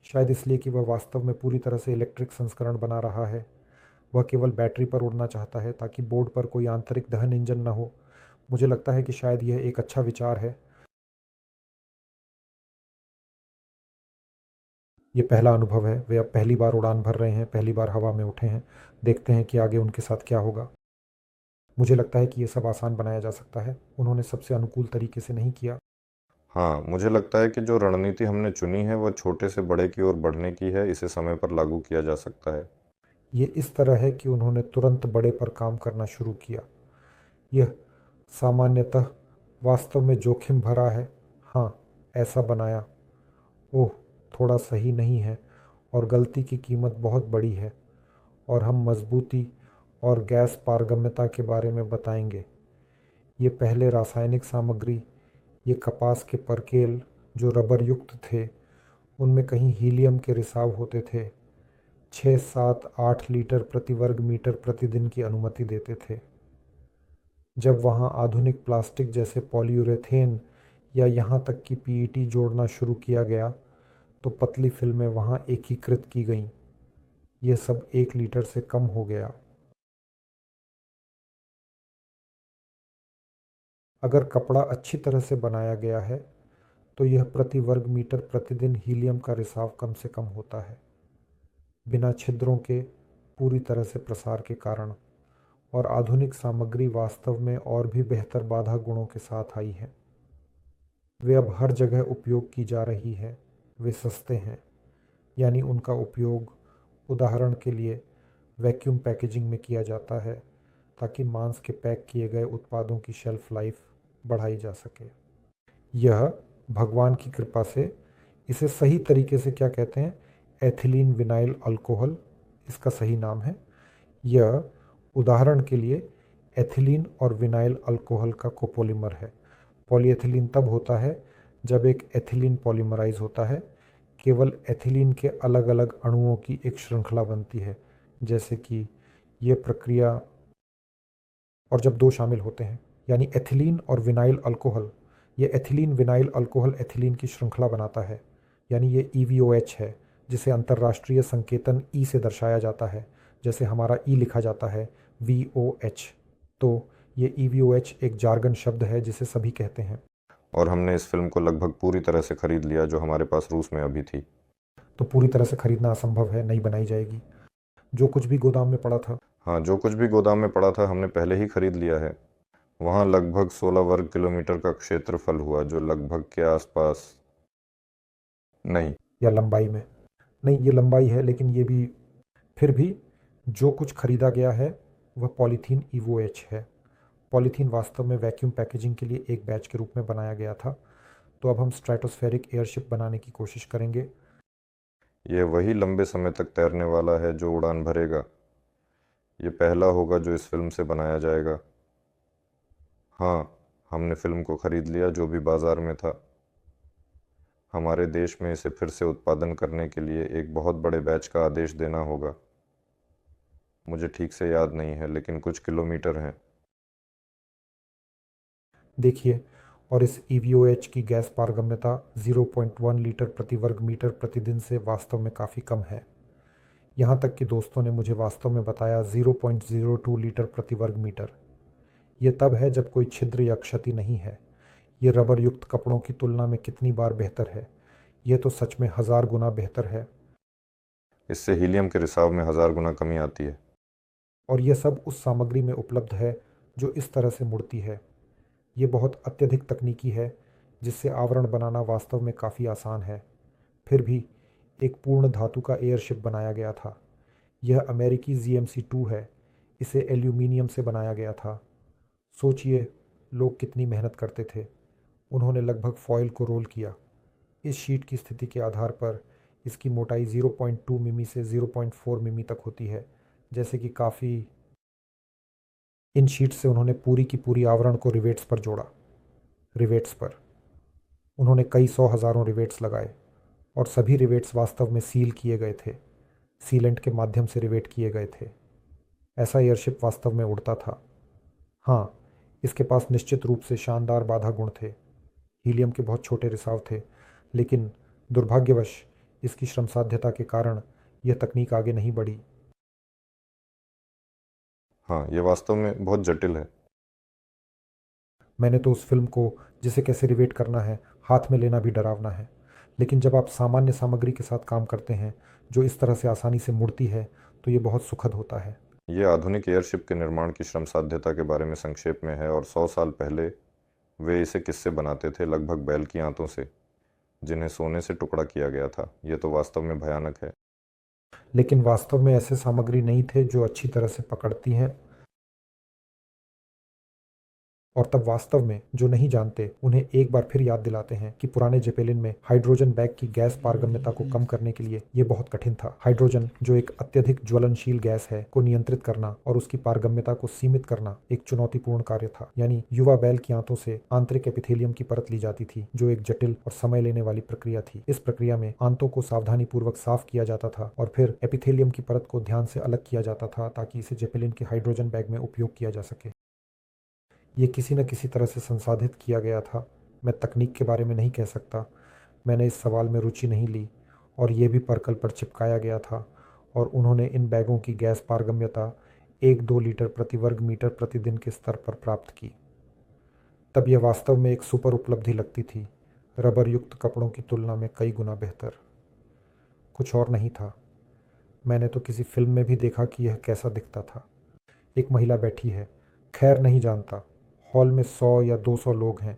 शायद इसलिए कि वह वास्तव में पूरी तरह से इलेक्ट्रिक संस्करण बना रहा है। वह केवल बैटरी पर उड़ना चाहता है ताकि बोर्ड पर कोई आंतरिक दहन इंजन न हो। मुझे लगता है कि शायद यह एक अच्छा विचार है। ये पहला अनुभव है, वे अब पहली बार उड़ान भर रहे हैं, पहली बार हवा में उठे हैं। देखते हैं कि आगे उनके साथ क्या होगा। मुझे लगता है कि ये सब आसान बनाया जा सकता है। उन्होंने सबसे अनुकूल तरीके से नहीं किया। हाँ, मुझे लगता है कि जो रणनीति हमने चुनी है वह छोटे से बड़े की ओर बढ़ने की है। इसे समय पर लागू किया जा सकता है। ये इस तरह है कि उन्होंने तुरंत बड़े पर काम करना शुरू किया। यह सामान्यतः वास्तव में जोखिम भरा है। हाँ, ऐसा बनाया। ओह, थोड़ा सही नहीं है और गलती की कीमत बहुत बड़ी है। और हम मजबूती और गैस पारगम्यता के बारे में बताएंगे। ये पहले रासायनिक सामग्री, ये कपास के परकेल जो रबर युक्त थे, उनमें कहीं हीलियम के रिसाव होते थे। 6, 7, 8 लीटर प्रति वर्ग मीटर प्रतिदिन की अनुमति देते थे। जब वहाँ आधुनिक प्लास्टिक जैसे पॉलीयूरेथेन या यहाँ तक कि पीईटी जोड़ना शुरू किया गया तो पतली फिल्में वहाँ एकीकृत की गईं। यह सब 1 लीटर से कम हो गया। अगर कपड़ा अच्छी तरह से बनाया गया है तो यह प्रति वर्ग मीटर प्रतिदिन हीलियम का रिसाव कम से कम होता है, बिना छिद्रों के पूरी तरह से प्रसार के कारण। और आधुनिक सामग्री वास्तव में और भी बेहतर बाधा गुणों के साथ आई है। वे अब हर जगह उपयोग की जा रही है। वे सस्ते हैं, यानी उनका उपयोग उदाहरण के लिए वैक्यूम पैकेजिंग में किया जाता है ताकि मांस के पैक किए गए उत्पादों की शेल्फ लाइफ बढ़ाई जा सके। यह भगवान की कृपा से, इसे सही तरीके से क्या कहते हैं, एथिलीन विनाइल अल्कोहल इसका सही नाम है। यह उदाहरण के लिए एथिलीन और विनाइल अल्कोहल का कोपोलिमर है। पॉलीएथिलीन तब होता है जब एक एथिलीन पॉलीमराइज होता है। केवल एथिलीन के अलग अलग अणुओं की एक श्रृंखला बनती है, जैसे कि ये प्रक्रिया, और जब दो शामिल होते हैं यानी एथिलीन और विनाइल अल्कोहल, ये एथिलीन विनाइल अल्कोहल एथिलीन की श्रृंखला बनाता है, यानी ये EVOH है, जिसे अंतर्राष्ट्रीय संकेतन E से दर्शाया जाता है, जैसे हमारा E लिखा जाता है VOH। तो ये EVOH एक जार्गन शब्द है जिसे सभी कहते हैं। और हमने इस फिल्म को लगभग पूरी तरह से खरीद लिया जो हमारे पास रूस में अभी थी। तो पूरी तरह से खरीदना असंभव है, नई बनाई जाएगी। जो कुछ भी गोदाम में पड़ा था, हाँ, जो कुछ भी गोदाम में पड़ा था हमने पहले ही खरीद लिया है। वहाँ लगभग 16 वर्ग किलोमीटर का क्षेत्रफल हुआ, जो लगभग के आसपास, नहीं, या लंबाई में नहीं, ये लंबाई है, लेकिन ये भी, फिर भी जो कुछ खरीदा गया है वह पॉलीथीन EVOH है। पॉलीथीन वास्तव में वैक्यूम पैकेजिंग के लिए एक बैच के रूप में बनाया गया था। तो अब हम स्ट्रेटोस्फेरिक एयरशिप बनाने की कोशिश करेंगे। यह वही लंबे समय तक तैरने वाला है जो उड़ान भरेगा। ये पहला होगा जो इस फिल्म से बनाया जाएगा। हाँ, हमने फिल्म को खरीद लिया जो भी बाजार में था। हमारे देश में इसे फिर से उत्पादन करने के लिए एक बहुत बड़े बैच का आदेश देना होगा। मुझे ठीक से याद नहीं है, लेकिन कुछ किलोमीटर हैं। देखिए, और इस EVOH की गैस पारगम्यता 0.1 लीटर प्रति वर्ग मीटर प्रतिदिन से वास्तव में काफ़ी कम है। यहाँ तक कि दोस्तों ने मुझे वास्तव में बताया 0.02 लीटर प्रति वर्ग मीटर। ये तब है जब कोई छिद्र या क्षति नहीं है। ये रबर युक्त कपड़ों की तुलना में कितनी बार बेहतर है। ये तो सच में 1000 गुना बेहतर है। इससे हीलियम के रिसाव में 1000 गुना कमी आती है। और यह सब उस सामग्री में उपलब्ध है जो इस तरह से मुड़ती है। ये बहुत अत्यधिक तकनीकी है, जिससे आवरण बनाना वास्तव में काफ़ी आसान है। फिर भी एक पूर्ण धातु का एयरशिप बनाया गया था। यह अमेरिकी ZMC-2 है। इसे एल्यूमिनियम से बनाया गया था। सोचिए लोग कितनी मेहनत करते थे। उन्होंने लगभग फॉयल को रोल किया। इस शीट की स्थिति के आधार पर इसकी मोटाई 0.2 मिमी से 0.4 मिमी तक होती है, जैसे कि काफ़ी। इन शीट से उन्होंने पूरी की पूरी आवरण को रिवेट्स पर जोड़ा। रिवेट्स पर उन्होंने कई 100 हज़ारों रिवेट्स लगाए, और सभी रिवेट्स वास्तव में सील किए गए थे, सीलेंट के माध्यम से रिवेट किए गए थे। ऐसा एयरशिप वास्तव में उड़ता था। हाँ, इसके पास निश्चित रूप से शानदार बाधा गुण थे। हीलियम के बहुत छोटे रिसाव थे, लेकिन दुर्भाग्यवश इसकी श्रमसाध्यता के कारण यह तकनीक आगे नहीं बढ़ी। हाँ, ये वास्तव में बहुत जटिल है। मैंने तो उस फिल्म को, जिसे कैसे रिवेट करना है, हाथ में लेना भी डरावना है। लेकिन जब आप सामान्य सामग्री के साथ काम करते हैं जो इस तरह से आसानी से मुड़ती है, तो ये बहुत सुखद होता है। ये आधुनिक एयरशिप के निर्माण की श्रमसाध्यता के बारे में संक्षेप में है। और 100 साल पहले वे इसे किससे बनाते थे? लगभग बैल की आंतों से, जिन्हें सोने से टुकड़ा किया गया था। ये तो वास्तव में भयानक है। लेकिन वास्तव में ऐसे सामग्री नहीं थे जो अच्छी तरह से पकड़ती हैं। और तब वास्तव में जो नहीं जानते उन्हें एक बार फिर याद दिलाते हैं कि पुराने जेपेलिन में हाइड्रोजन बैग की गैस पारगम्यता को कम करने के लिए ये बहुत कठिन था। हाइड्रोजन, जो एक अत्यधिक ज्वलनशील गैस है, को नियंत्रित करना और उसकी पारगम्यता को सीमित करना एक चुनौतीपूर्ण कार्य था। यानी युवा बैल की आंतों से आंतरिक एपिथेलियम की परत ली जाती थी, जो एक जटिल और समय लेने वाली प्रक्रिया थी। इस प्रक्रिया में आंतों को सावधानी पूर्वक साफ किया जाता था और फिर एपिथेलियम की परत को ध्यान से अलग किया जाता था ताकि इसे जेपेलिन के हाइड्रोजन बैग में उपयोग किया जा सके। ये किसी न किसी तरह से संसाधित किया गया था। मैं तकनीक के बारे में नहीं कह सकता। मैंने इस सवाल में रुचि नहीं ली और ये भी पर्कल पर चिपकाया गया था और उन्होंने इन बैगों की गैस पारगम्यता 1-2 लीटर प्रति वर्ग मीटर प्रतिदिन के स्तर पर प्राप्त की। तब यह वास्तव में एक सुपर उपलब्धि लगती थी, रबर युक्त कपड़ों की तुलना में कई गुना बेहतर। कुछ और नहीं था। मैंने तो किसी फिल्म में भी देखा कि यह कैसा दिखता था। एक महिला बैठी है, खैर नहीं जानता। हॉल में 100 या 200 लोग हैं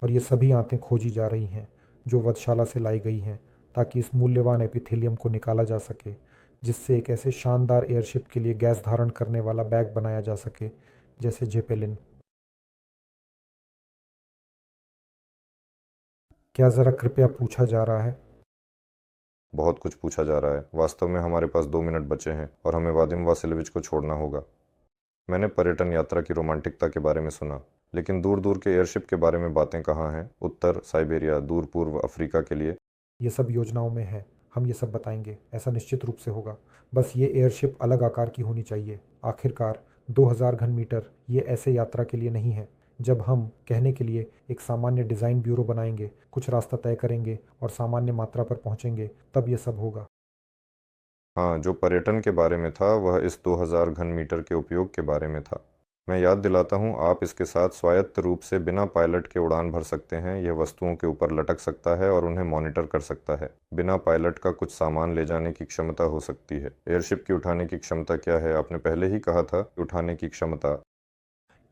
और ये सभी आंतें खोजी जा रही हैं जो वधशाला से लाई गई हैं ताकि इस मूल्यवान एपिथेलियम को निकाला जा सके जिससे एक ऐसे शानदार एयरशिप के लिए गैस धारण करने वाला बैग बनाया जा सके जैसे जेपेलिन। क्या ज़रा कृपया पूछा जा रहा है? बहुत कुछ पूछा जा रहा है। वास्तव में हमारे पास 2 मिनट बचे हैं और हमें वादिम वासिलेविच को छोड़ना होगा। मैंने पर्यटन यात्रा की रोमांटिकता के बारे में सुना, लेकिन दूर दूर के एयरशिप के बारे में बातें कहाँ हैं? उत्तर साइबेरिया, दूर पूर्व अफ्रीका के लिए। ये सब योजनाओं में है। हम ये सब बताएंगे, ऐसा निश्चित रूप से होगा। बस ये एयरशिप अलग आकार की होनी चाहिए। आखिरकार 2000 घन मीटर ये ऐसे यात्रा के लिए नहीं है। जब हम कहने के लिए एक सामान्य डिज़ाइन ब्यूरो बनाएंगे, कुछ रास्ता तय करेंगे और सामान्य मात्रा पर पहुंचेंगे, तब ये सब होगा। हाँ, जो पर्यटन के बारे में था वह इस 2000 घन मीटर के उपयोग के बारे में था। मैं याद दिलाता हूँ, आप इसके साथ स्वायत्त रूप से बिना पायलट के उड़ान भर सकते हैं। यह वस्तुओं के ऊपर लटक सकता है और उन्हें मॉनिटर कर सकता है। बिना पायलट का कुछ सामान ले जाने की क्षमता हो सकती है। एयरशिप की उठाने की क्षमता क्या है? आपने पहले ही कहा था कि उठाने की क्षमता।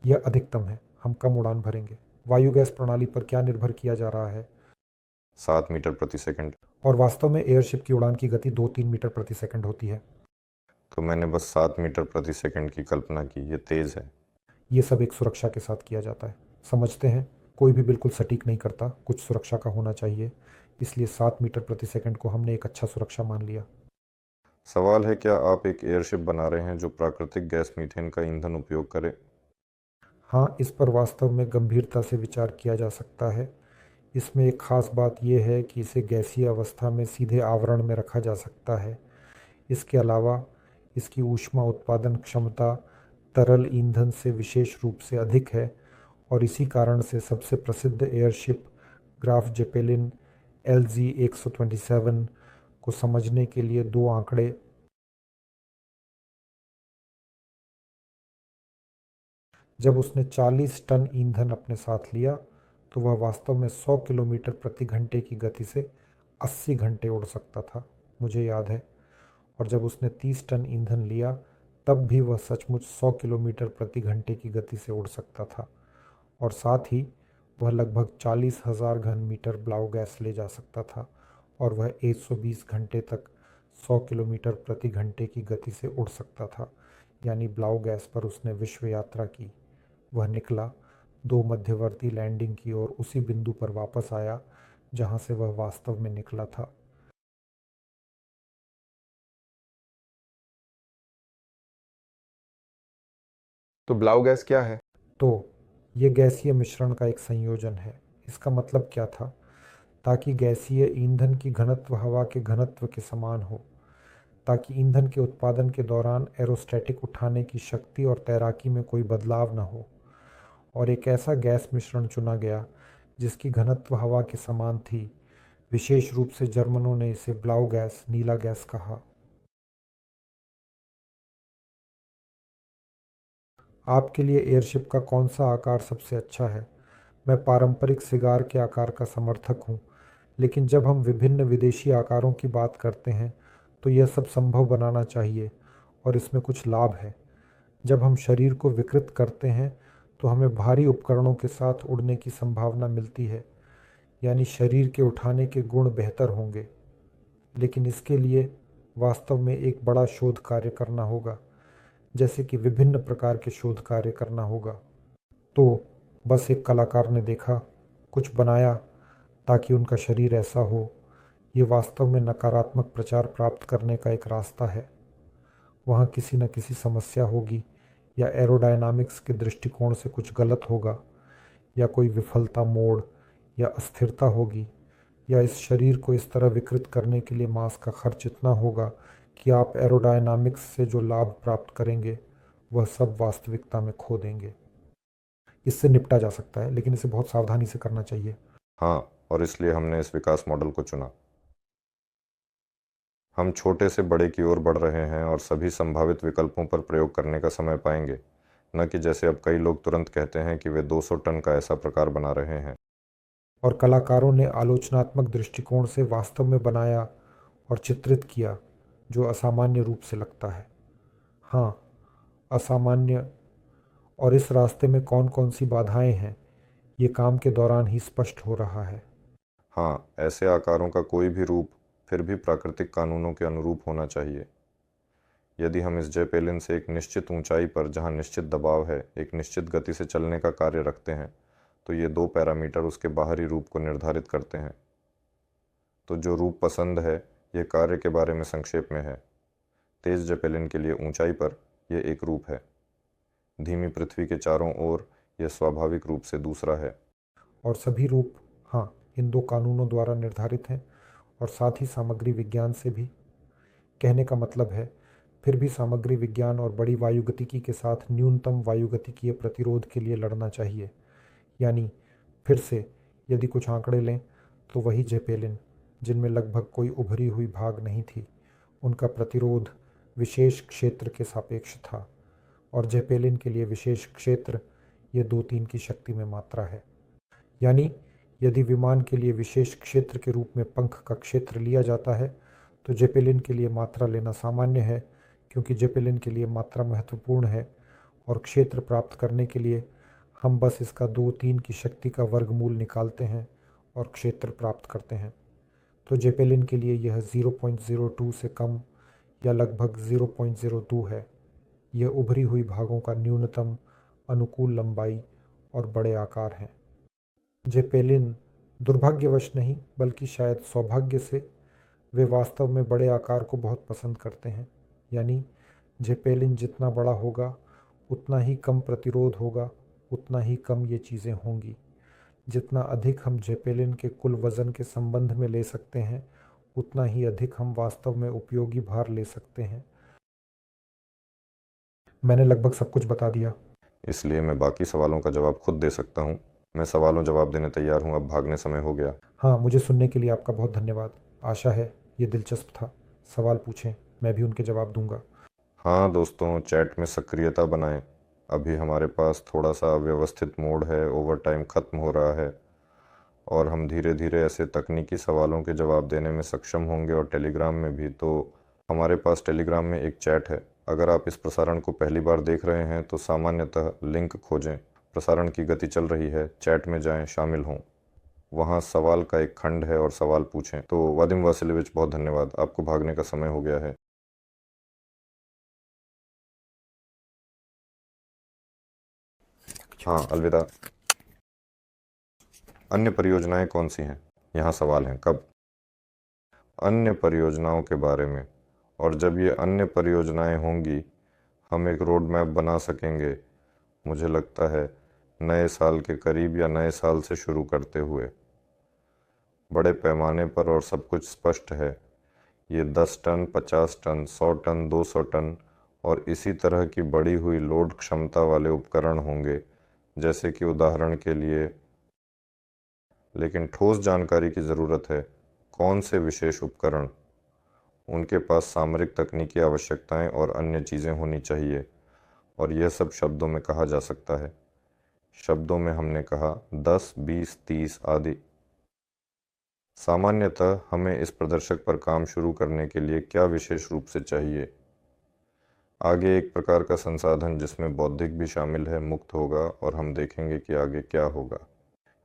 यह अधिकतम है। हम कम उड़ान भरेंगे। वायु गैस प्रणाली पर क्या निर्भर किया जा रहा है? 7 मीटर प्रति सेकंड। और वास्तव में एयरशिप की उड़ान की गति 2-3 मीटर प्रति सेकंड होती है। तो मैंने बस 7 मीटर प्रति सेकंड की कल्पना की। ये तेज़ है। ये सब एक सुरक्षा के साथ किया जाता है। समझते हैं, कोई भी बिल्कुल सटीक नहीं करता, कुछ सुरक्षा का होना चाहिए। इसलिए 7 मीटर प्रति सेकंड को हमने एक अच्छा सुरक्षा मान लिया। सवाल है, क्या आप एक एयरशिप बना रहे हैं जो प्राकृतिक गैस मीथेन का ईंधन उपयोग करे? हाँ, इस पर वास्तव में गंभीरता से विचार किया जा सकता है। इसमें एक ख़ास बात यह है कि इसे गैसीय अवस्था में सीधे आवरण में रखा जा सकता है। इसके अलावा इसकी ऊष्मा उत्पादन क्षमता तरल ईंधन से विशेष रूप से अधिक है और इसी कारण से सबसे प्रसिद्ध एयरशिप ग्राफ जेपेलिन LG-127 को समझने के लिए दो आंकड़े। जब उसने 40 टन ईंधन अपने साथ लिया तो वह वास्तव में 100 किलोमीटर प्रति घंटे की गति से 80 घंटे उड़ सकता था, मुझे याद है। और जब उसने 30 टन ईंधन लिया तब भी वह सचमुच 100 किलोमीटर प्रति घंटे की गति से उड़ सकता था और साथ ही वह लगभग 40,000 घन मीटर ब्लाउ गैस ले जा सकता था और वह 120 घंटे तक 100 किलोमीटर प्रति घंटे की गति से उड़ सकता था। यानी ब्लाउ गैस पर उसने विश्व यात्रा की। वह निकला, 2 मध्यवर्ती लैंडिंग की और उसी बिंदु पर वापस आया जहां से वह वास्तव में निकला था। तो ब्लाउ गैस क्या है? तो ये गैसीय मिश्रण का एक संयोजन है। इसका मतलब क्या था? ताकि गैसीय ईंधन की घनत्व हवा के घनत्व के समान हो, ताकि ईंधन के उत्पादन के दौरान एरोस्टैटिक उठाने की शक्ति और तैराकी में कोई बदलाव न हो। और एक ऐसा गैस मिश्रण चुना गया जिसकी घनत्व हवा के समान थी। विशेष रूप से जर्मनों ने इसे ब्लाउ गैस, नीला गैस कहा। आपके लिए एयरशिप का कौन सा आकार सबसे अच्छा है? मैं पारंपरिक सिगार के आकार का समर्थक हूँ, लेकिन जब हम विभिन्न विदेशी आकारों की बात करते हैं तो यह सब संभव बनाना चाहिए और इसमें कुछ लाभ है। जब हम शरीर को विकृत करते हैं तो हमें भारी उपकरणों के साथ उड़ने की संभावना मिलती है, यानी शरीर के उठाने के गुण बेहतर होंगे। लेकिन इसके लिए वास्तव में एक बड़ा शोध कार्य करना होगा, जैसे कि विभिन्न प्रकार के शोध कार्य करना होगा। तो बस एक कलाकार ने देखा, कुछ बनाया ताकि उनका शरीर ऐसा हो। ये वास्तव में नकारात्मक प्रचार प्राप्त करने का एक रास्ता है। वहाँ किसी न किसी समस्या होगी, या एरोडायनामिक्स के दृष्टिकोण से कुछ गलत होगा, या कोई विफलता मोड़ या अस्थिरता होगी, या इस शरीर को इस तरह विकृत करने के लिए मास का खर्च इतना होगा कि आप एरोडायनामिक्स से जो लाभ प्राप्त करेंगे वह सब वास्तविकता में खो देंगे। इससे निपटा जा सकता है, लेकिन इसे बहुत सावधानी से करना चाहिए। हाँ, और इसलिए हमने इस विकास मॉडल को चुना। हम छोटे से बड़े की ओर बढ़ रहे हैं और सभी संभावित विकल्पों पर प्रयोग करने का समय पाएंगे, न कि जैसे अब कई लोग तुरंत कहते हैं कि वे 200 टन का ऐसा प्रकार बना रहे हैं। और कलाकारों ने आलोचनात्मक दृष्टिकोण से वास्तव में बनाया और चित्रित किया, जो असामान्य रूप से लगता है। हाँ, असामान्य। और इस रास्ते में कौन कौन सी बाधाएं हैं, ये काम के दौरान ही स्पष्ट हो रहा है। हाँ, ऐसे आकारों का कोई भी रूप फिर भी प्राकृतिक कानूनों के अनुरूप होना चाहिए। यदि हम इस जेपेलिन से एक निश्चित ऊंचाई पर, जहां निश्चित दबाव है, एक निश्चित गति से चलने का कार्य रखते हैं, तो ये दो पैरामीटर उसके बाहरी रूप को निर्धारित करते हैं। तो जो रूप पसंद है, ये कार्य के बारे में संक्षेप में है। तेज जेपेलिन के लिए ऊंचाई पर यह एक रूप है, धीमी पृथ्वी के चारों ओर यह स्वाभाविक रूप से दूसरा है। और सभी रूप, हाँ, इन दो कानूनों द्वारा निर्धारित हैं, और साथ ही सामग्री विज्ञान से भी। कहने का मतलब है, फिर भी सामग्री विज्ञान और बड़ी वायुगतिकी के साथ न्यूनतम वायुगतिकीय प्रतिरोध के लिए लड़ना चाहिए। यानी फिर से, यदि कुछ आंकड़े लें, तो वही जेपेलिन जिनमें लगभग कोई उभरी हुई भाग नहीं थी, उनका प्रतिरोध विशेष क्षेत्र के सापेक्ष था। और जेपेलिन के लिए विशेष क्षेत्र ये 2-3 की शक्ति में मात्रा है। यानी यदि विमान के लिए विशेष क्षेत्र के रूप में पंख का क्षेत्र लिया जाता है, तो जेपेलिन के लिए मात्रा लेना सामान्य है, क्योंकि जेपेलिन के लिए मात्रा महत्वपूर्ण है। और क्षेत्र प्राप्त करने के लिए हम बस इसका 2-3 की शक्ति का वर्गमूल निकालते हैं और क्षेत्र प्राप्त करते हैं। तो जेपेलिन के लिए यह 0.02 से कम या लगभग 0.02 है। यह उभरी हुई भागों का न्यूनतम अनुकूल लंबाई और बड़े आकार हैं। जेपेलिन दुर्भाग्यवश नहीं, बल्कि शायद सौभाग्य से, वे वास्तव में बड़े आकार को बहुत पसंद करते हैं। यानी जेपेलिन जितना बड़ा होगा, उतना ही कम प्रतिरोध होगा, उतना ही कम ये चीज़ें होंगी। जितना अधिक हम जेपेलिन के कुल वज़न के संबंध में ले सकते हैं, उतना ही अधिक हम वास्तव में उपयोगी भार ले सकते हैं। मैंने लगभग सब कुछ बता दिया। इसलिए मैं बाकी सवालों का जवाब खुद दे सकता हूँ। मैं सवालों जवाब देने तैयार हूँ, अब भागने समय हो गया। हाँ, मुझे सुनने के लिए आपका बहुत धन्यवाद। आशा है ये दिलचस्प था। सवाल पूछें, मैं भी उनके जवाब दूंगा। हाँ दोस्तों, चैट में सक्रियता बनाएं। अभी हमारे पास थोड़ा सा व्यवस्थित मोड है, ओवर टाइम ख़त्म हो रहा है और हम धीरे धीरे ऐसे तकनीकी सवालों के जवाब देने में सक्षम होंगे, और टेलीग्राम में भी। तो हमारे पास टेलीग्राम में एक चैट है। अगर आप इस प्रसारण को पहली बार देख रहे हैं तो सामान्यतः लिंक खोजें, प्रसारण की गति चल रही है, चैट में जाएं, शामिल हों। वहाँ सवाल का एक खंड है और सवाल पूछें। तो वादिम वासिलेविच, बहुत धन्यवाद, आपको भागने का समय हो गया है। हाँ, अलविदा। अन्य परियोजनाएं कौन सी हैं? यहाँ सवाल हैं, कब? अन्य परियोजनाओं के बारे में। और जब ये अन्य परियोजनाएं होंगी, हम एक रोड मैप बना सकेंगे, मुझे लगता है नए साल के करीब या नए साल से शुरू करते हुए। बड़े पैमाने पर और सब कुछ स्पष्ट है। ये 10 टन, 50 टन, 100 टन, 200 टन और इसी तरह की बढ़ी हुई लोड क्षमता वाले उपकरण होंगे, जैसे कि उदाहरण के लिए। लेकिन ठोस जानकारी की ज़रूरत है। कौन से विशेष उपकरण? उनके पास सामरिक तकनीकी आवश्यकताएं और अन्य चीज़ें होनी चाहिए, और यह सब शब्दों में कहा जा सकता है। शब्दों में हमने कहा 10, 20, 30 आदि। सामान्यतः हमें इस प्रदर्शक पर काम शुरू करने के लिए क्या विशेष रूप से चाहिए? आगे एक प्रकार का संसाधन जिसमें बौद्धिक भी शामिल है मुक्त होगा, और हम देखेंगे कि आगे क्या होगा।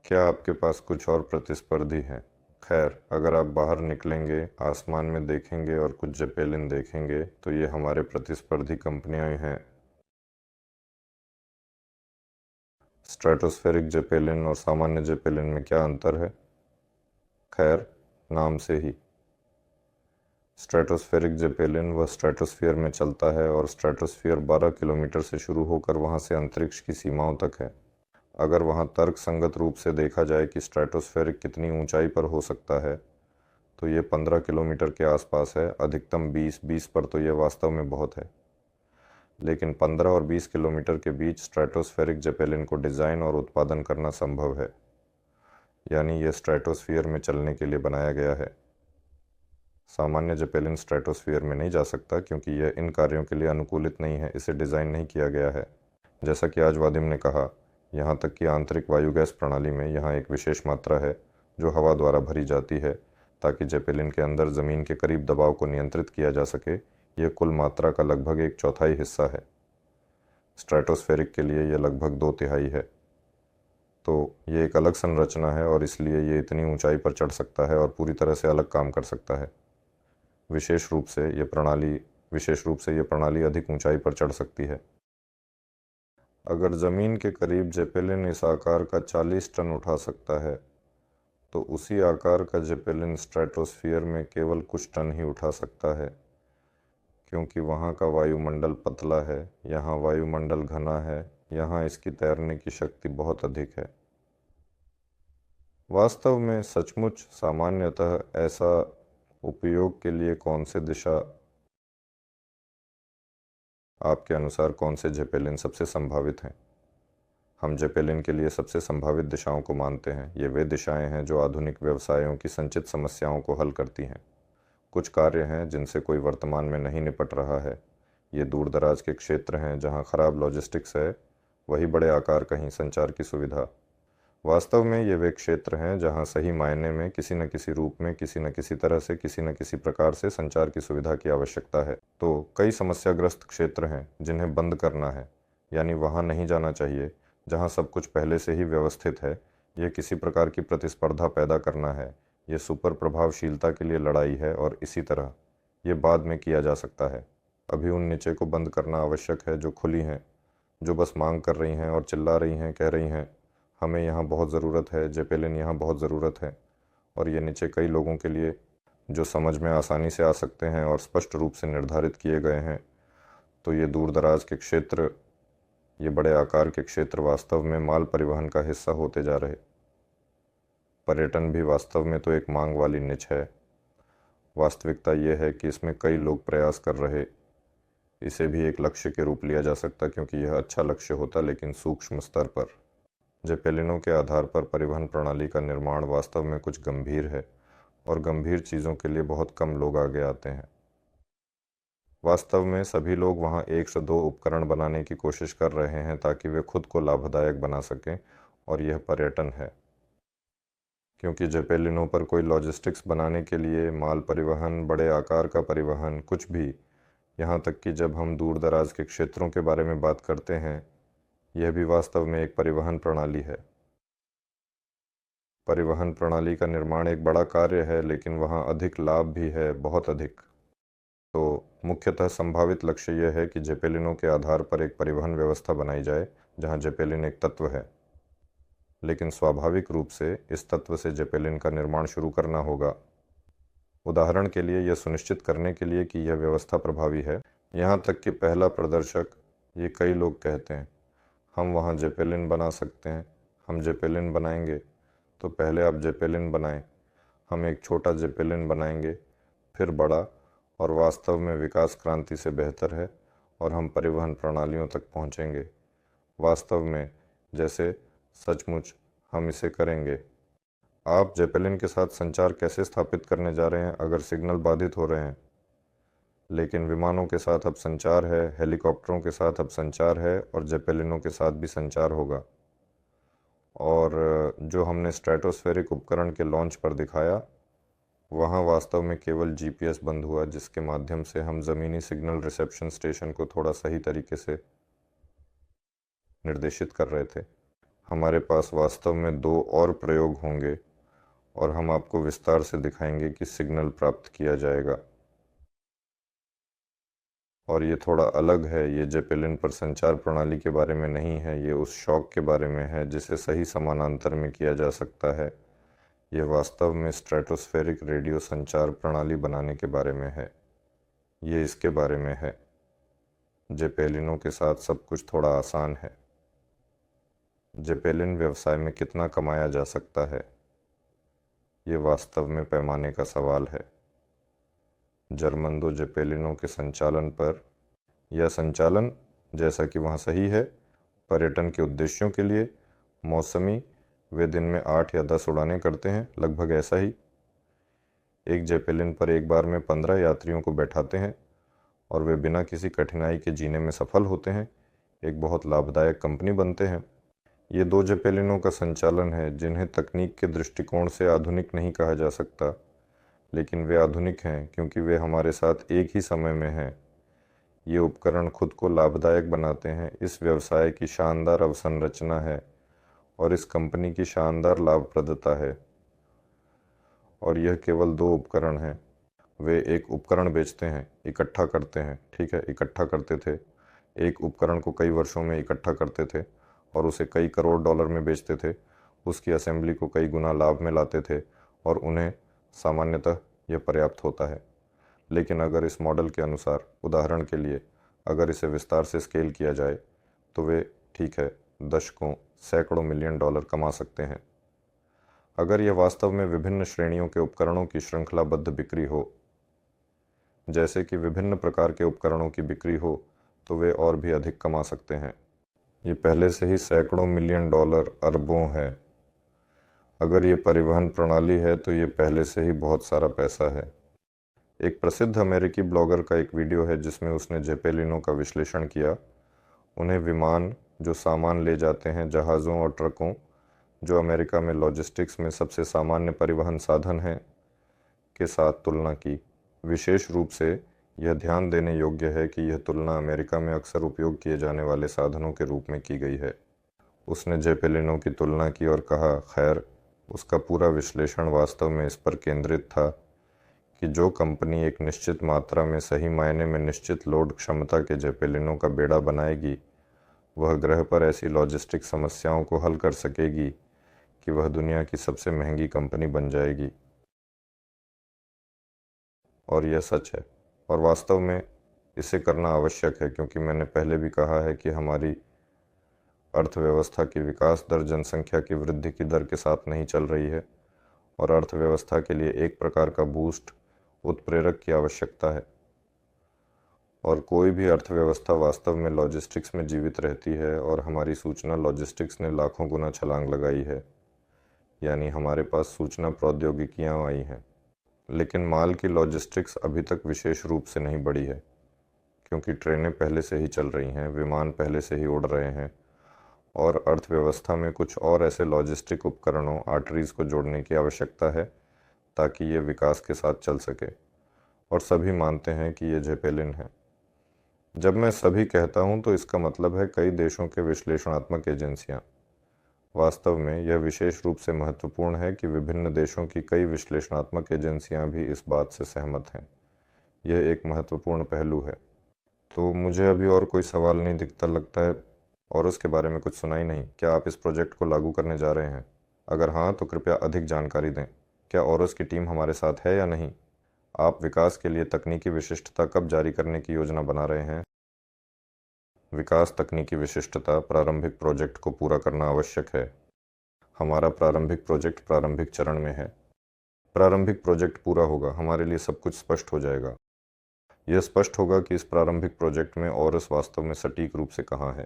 क्या आपके पास कुछ और प्रतिस्पर्धी हैं? खैर, अगर आप बाहर निकलेंगे, आसमान में देखेंगे और कुछ जेपेलिन देखेंगे, तो ये हमारे प्रतिस्पर्धी कंपनियां हैं। स्ट्रेटोस्फेरिक जेपेलिन और सामान्य जेपेलिन में क्या अंतर है? खैर, नाम से ही। स्ट्रेटोस्फेरिक जेपेलिन वह स्ट्रेटोस्फियर में चलता है, और स्ट्रेटोस्फियर 12 किलोमीटर से शुरू होकर वहाँ से अंतरिक्ष की सीमाओं तक है। अगर वहाँ तर्क संगत रूप से देखा जाए कि स्ट्रेटोस्फेरिक कितनी ऊंचाई पर हो सकता है, तो ये 15 किलोमीटर के आसपास है, अधिकतम 20 पर तो यह वास्तव में बहुत है। लेकिन 15 और 20 किलोमीटर के बीच स्ट्रेटोस्फेरिक जेपेलिन को डिज़ाइन और उत्पादन करना संभव है, यानी यह स्ट्रेटोस्फीयर में चलने के लिए बनाया गया है। सामान्य जेपेलिन स्ट्रेटोस्फीयर में नहीं जा सकता क्योंकि यह इन कार्यों के लिए अनुकूलित नहीं है, इसे डिज़ाइन नहीं किया गया है। जैसा कि आज वादिम ने कहा, यहाँ तक कि आंतरिक वायु गैस प्रणाली में यहाँ एक विशेष मात्रा है जो हवा द्वारा भरी जाती है ताकि जेपेलिन के अंदर ज़मीन के करीब दबाव को नियंत्रित किया जा सके। यह कुल मात्रा का लगभग 1/4 हिस्सा है। स्ट्रेटोस्फेरिक के लिए यह लगभग 2/3 है। तो ये एक अलग संरचना है और इसलिए ये इतनी ऊंचाई पर चढ़ सकता है और पूरी तरह से अलग काम कर सकता है। विशेष रूप से ये प्रणाली अधिक ऊंचाई पर चढ़ सकती है। अगर ज़मीन के करीब जेपेलिन इस आकार का 40 टन उठा सकता है, तो उसी आकार का जेपेलिन स्ट्रेटोस्फीयर में केवल कुछ टन ही उठा सकता है, क्योंकि वहाँ का वायुमंडल पतला है, यहाँ वायुमंडल घना है, यहाँ इसकी तैरने की शक्ति बहुत अधिक है। वास्तव में सचमुच सामान्यतः ऐसा उपयोग के लिए आपके अनुसार कौन से जेपेलिन सबसे संभावित हैं? हम जेपेलिन के लिए सबसे संभावित दिशाओं को मानते हैं। ये वे दिशाएं हैं जो आधुनिक व्यवसायों की संचित समस्याओं को हल करती हैं। कुछ कार्य हैं जिनसे कोई वर्तमान में नहीं निपट रहा है। ये दूर दराज के क्षेत्र हैं जहां खराब लॉजिस्टिक्स है, वही बड़े आकार कहीं संचार की सुविधा। वास्तव में ये वे क्षेत्र हैं जहां सही मायने में किसी न किसी रूप में, किसी न किसी तरह से, किसी न किसी प्रकार से संचार की सुविधा की आवश्यकता है। तो कई समस्याग्रस्त क्षेत्र हैं जिन्हें बंद करना है, यानी वहां नहीं जाना चाहिए जहां सब कुछ पहले से ही व्यवस्थित है। यह किसी प्रकार की प्रतिस्पर्धा पैदा करना है, ये सुपर प्रभावशीलता के लिए लड़ाई है और इसी तरह ये बाद में किया जा सकता है। अभी उन नीचे को बंद करना आवश्यक है जो खुली हैं, जो बस मांग कर रही हैं और चिल्ला रही हैं, कह रही हैं हमें यहाँ बहुत ज़रूरत है, जेपेलिन यहाँ बहुत ज़रूरत है। और ये नीचे कई लोगों के लिए जो समझ में आसानी से आ सकते हैं और स्पष्ट रूप से निर्धारित किए गए हैं। तो ये दूर दराज के क्षेत्र, ये बड़े आकार के क्षेत्र वास्तव में माल परिवहन का हिस्सा होते जा रहे। पर्यटन भी वास्तव में तो एक मांग वाली निच है। वास्तविकता यह है कि इसमें कई लोग प्रयास कर रहे। इसे भी एक लक्ष्य के रूप लिया जा सकता क्योंकि यह अच्छा लक्ष्य होता, लेकिन सूक्ष्म स्तर पर। जेपेलिनों के आधार पर परिवहन प्रणाली का निर्माण वास्तव में कुछ गंभीर है और गंभीर चीज़ों के लिए बहुत कम लोग आगे आते हैं। वास्तव में सभी लोग वहाँ 1 से 2 उपकरण बनाने की कोशिश कर रहे हैं ताकि वे खुद को लाभदायक बना सकें, और यह पर्यटन है। क्योंकि जेपेलिनों पर कोई लॉजिस्टिक्स बनाने के लिए, माल परिवहन, बड़े आकार का परिवहन, कुछ भी, यहाँ तक कि जब हम दूर दराज के क्षेत्रों के बारे में बात करते हैं, यह भी वास्तव में एक परिवहन प्रणाली है। परिवहन प्रणाली का निर्माण एक बड़ा कार्य है, लेकिन वहाँ अधिक लाभ भी है, बहुत अधिक। तो मुख्यतः संभावित लक्ष्य यह है कि जेपेलिनों के आधार पर एक परिवहन व्यवस्था बनाई जाए जहाँ जेपेलिन एक तत्व है, लेकिन स्वाभाविक रूप से इस तत्व से जेपेलिन का निर्माण शुरू करना होगा। उदाहरण के लिए, यह सुनिश्चित करने के लिए कि यह व्यवस्था प्रभावी है, यहाँ तक कि पहला प्रदर्शक, ये कई लोग कहते हैं हम वहाँ जेपेलिन बना सकते हैं, हम जेपेलिन बनाएंगे। तो पहले आप जेपेलिन बनाएं, हम एक छोटा जेपेलिन बनाएंगे, फिर बड़ा, और वास्तव में विकास क्रांति से बेहतर है, और हम परिवहन प्रणालियों तक पहुँचेंगे। वास्तव में जैसे सचमुच हम इसे करेंगे। आप जेपेलिन के साथ संचार कैसे स्थापित करने जा रहे हैं अगर सिग्नल बाधित हो रहे हैं? लेकिन विमानों के साथ अब संचार है, हेलीकॉप्टरों के साथ अब संचार है, और जेपेलिनों के साथ भी संचार होगा। और जो हमने स्ट्रेटोस्फेरिक उपकरण के लॉन्च पर दिखाया, वहाँ वास्तव में केवल जीपीएस बंद हुआ, जिसके माध्यम से हम ज़मीनी सिग्नल रिसेप्शन स्टेशन को थोड़ा सही तरीके से निर्देशित कर रहे थे। हमारे पास वास्तव में 2 और प्रयोग होंगे और हम आपको विस्तार से दिखाएंगे कि सिग्नल प्राप्त किया जाएगा। और ये थोड़ा अलग है, ये जेपेलिन पर संचार प्रणाली के बारे में नहीं है, ये उस शौक के बारे में है जिसे सही समानांतर में किया जा सकता है। ये वास्तव में स्ट्रेटोस्फेरिक रेडियो संचार प्रणाली बनाने के बारे में है। ये इसके बारे में है। जेपेलिनों के साथ सब कुछ थोड़ा आसान है। जेपेलिन व्यवसाय में कितना कमाया जा सकता है, ये वास्तव में पैमाने का सवाल है। जर्मन 2 जेपेलिनों के संचालन पर, यह संचालन जैसा कि वहाँ सही है, पर्यटन के उद्देश्यों के लिए, मौसमी, वे दिन में 8 या 10 उड़ानें करते हैं, लगभग ऐसा ही। एक जेपेलिन पर एक बार में 15 यात्रियों को बैठाते हैं और वे बिना किसी कठिनाई के जीने में सफल होते हैं, एक बहुत लाभदायक कंपनी बनते हैं। ये 2 जेपेलिनों का संचालन है जिन्हें तकनीक के दृष्टिकोण से आधुनिक नहीं कहा जा सकता, लेकिन वे आधुनिक हैं क्योंकि वे हमारे साथ एक ही समय में हैं। ये उपकरण खुद को लाभदायक बनाते हैं, इस व्यवसाय की शानदार अवसंरचना है और इस कंपनी की शानदार लाभप्रदता है। और यह केवल 2 उपकरण हैं। वे एक उपकरण बेचते हैं, इकट्ठा करते हैं, ठीक है, इकट्ठा करते थे। एक उपकरण को कई वर्षों में इकट्ठा करते थे और उसे कई करोड़ डॉलर में बेचते थे, उसकी असेंबली को कई गुना लाभ में लाते थे और उन्हें सामान्यतः यह पर्याप्त होता है। लेकिन अगर इस मॉडल के अनुसार, उदाहरण के लिए, अगर इसे विस्तार से स्केल किया जाए तो वे, ठीक है, दशकों, सैकड़ों मिलियन डॉलर कमा सकते हैं। अगर यह वास्तव में विभिन्न श्रेणियों के उपकरणों की श्रृंखलाबद्ध बिक्री हो, जैसे कि विभिन्न प्रकार के उपकरणों की बिक्री हो, तो वे और भी अधिक कमा सकते हैं। ये पहले से ही सैकड़ों मिलियन डॉलर, अरबों है। अगर ये परिवहन प्रणाली है तो ये पहले से ही बहुत सारा पैसा है। एक प्रसिद्ध अमेरिकी ब्लॉगर का एक वीडियो है जिसमें उसने जेपेलिनों का विश्लेषण किया, उन्हें विमान जो सामान ले जाते हैं, जहाज़ों और ट्रकों, जो अमेरिका में लॉजिस्टिक्स में सबसे सामान्य परिवहन साधन हैं, के साथ तुलना की। विशेष रूप से यह ध्यान देने योग्य है कि यह तुलना अमेरिका में अक्सर उपयोग किए जाने वाले साधनों के रूप में की गई है। उसने जेपेलिनों की तुलना की और कहा, खैर, उसका पूरा विश्लेषण वास्तव में इस पर केंद्रित था कि जो कंपनी एक निश्चित मात्रा में, सही मायने में निश्चित लोड क्षमता के जेपेलिनों का बेड़ा बनाएगी, वह ग्रह पर ऐसी लॉजिस्टिक समस्याओं को हल कर सकेगी कि वह दुनिया की सबसे महंगी कंपनी बन जाएगी। और यह सच है और वास्तव में इसे करना आवश्यक है, क्योंकि मैंने पहले भी कहा है कि हमारी अर्थव्यवस्था की विकास दर जनसंख्या की वृद्धि की दर के साथ नहीं चल रही है और अर्थव्यवस्था के लिए एक प्रकार का बूस्ट, उत्प्रेरक की आवश्यकता है। और कोई भी अर्थव्यवस्था वास्तव में लॉजिस्टिक्स में जीवित रहती है और हमारी सूचना लॉजिस्टिक्स ने लाखों गुना छलांग लगाई है, यानी हमारे पास सूचना प्रौद्योगिकियां आई हैं। लेकिन माल की लॉजिस्टिक्स अभी तक विशेष रूप से नहीं बढ़ी है, क्योंकि ट्रेनें पहले से ही चल रही हैं, विमान पहले से ही उड़ रहे हैं और अर्थव्यवस्था में कुछ और ऐसे लॉजिस्टिक उपकरणों, आर्टरीज को जोड़ने की आवश्यकता है ताकि ये विकास के साथ चल सके। और सभी मानते हैं कि ये जेपेलिन है। जब मैं सभी कहता हूँ तो इसका मतलब है कई देशों के विश्लेषणात्मक एजेंसियाँ। वास्तव में यह विशेष रूप से महत्वपूर्ण है कि विभिन्न देशों की कई विश्लेषणात्मक एजेंसियां भी इस बात से सहमत हैं। यह एक महत्वपूर्ण पहलू है। तो मुझे अभी और कोई सवाल नहीं दिखता, लगता है, और उसके बारे में कुछ सुना ही नहीं। क्या आप इस प्रोजेक्ट को लागू करने जा रहे हैं? अगर हाँ, तो कृपया अधिक जानकारी दें। क्या ओरस की टीम हमारे साथ है या नहीं? आप विकास के लिए तकनीकी विशिष्टता कब जारी करने की योजना बना रहे हैं? विकास तकनीकी विशिष्टता प्रारंभिक प्रोजेक्ट को पूरा करना आवश्यक है। हमारा प्रारंभिक प्रोजेक्ट प्रारंभिक चरण में है। प्रारंभिक प्रोजेक्ट पूरा होगा, हमारे लिए सब कुछ स्पष्ट हो जाएगा। यह स्पष्ट होगा कि इस प्रारंभिक प्रोजेक्ट में ओरस वास्तव में सटीक रूप से कहाँ है।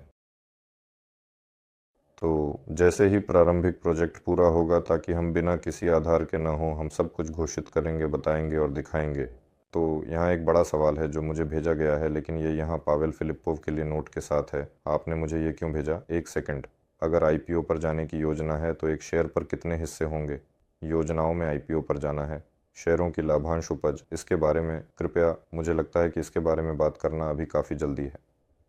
तो जैसे ही प्रारंभिक प्रोजेक्ट पूरा होगा, ताकि हम बिना किसी आधार के न हो, हम सब कुछ घोषित करेंगे, बताएंगे और दिखाएंगे। तो यहाँ एक बड़ा सवाल है जो मुझे भेजा गया है, लेकिन ये यहाँ पावेल फिलिपोव के लिए नोट के साथ है। आपने मुझे ये क्यों भेजा? एक सेकंड। अगर आईपीओ पर जाने की योजना है तो एक शेयर पर कितने हिस्से होंगे? योजनाओं में आईपीओ पर जाना है, शेयरों की लाभांश उपज, इसके बारे में कृपया, मुझे लगता है कि इसके बारे में बात करना अभी काफ़ी जल्दी है।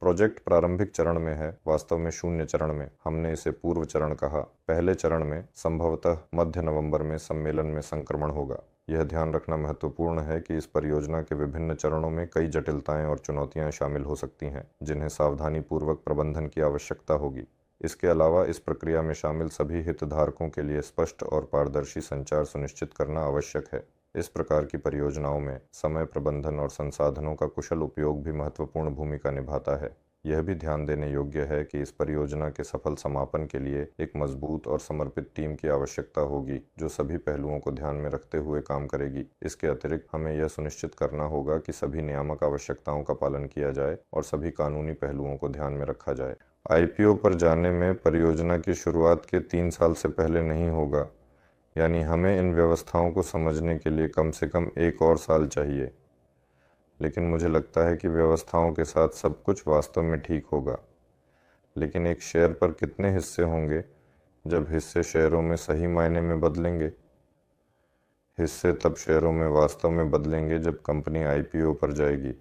प्रोजेक्ट प्रारंभिक चरण में है, वास्तव में 0 चरण में। हमने इसे पूर्व चरण कहा। पहले चरण में संभवतः मध्य नवंबर में सम्मेलन में संक्रमण होगा। यह ध्यान रखना महत्वपूर्ण है कि इस परियोजना के विभिन्न चरणों में कई जटिलताएं और चुनौतियां शामिल हो सकती हैं, जिन्हें सावधानीपूर्वक प्रबंधन की आवश्यकता होगी। इसके अलावा इस प्रक्रिया में शामिल सभी हितधारकों के लिए स्पष्ट और पारदर्शी संचार सुनिश्चित करना आवश्यक है। इस प्रकार की परियोजनाओं में समय प्रबंधन और संसाधनों का कुशल उपयोग भी महत्वपूर्ण भूमिका निभाता है। यह भी ध्यान देने योग्य है कि इस परियोजना के सफल समापन के लिए एक मजबूत और समर्पित टीम की आवश्यकता होगी जो सभी पहलुओं को ध्यान में रखते हुए काम करेगी। इसके अतिरिक्त हमें यह सुनिश्चित करना होगा कि सभी नियामक आवश्यकताओं का पालन किया जाए और सभी कानूनी पहलुओं को ध्यान में रखा जाए। आईपीओ पर जाने में परियोजना की शुरुआत के 3 साल से पहले नहीं होगा, यानी हमें इन व्यवस्थाओं को समझने के लिए कम से कम 1 और साल चाहिए। लेकिन मुझे लगता है कि व्यवस्थाओं के साथ सब कुछ वास्तव में ठीक होगा। लेकिन एक शेयर पर कितने हिस्से होंगे जब हिस्से शेयरों में सही मायने में बदलेंगे? हिस्से तब शेयरों में वास्तव में बदलेंगे जब कंपनी आईपीओ पर जाएगी।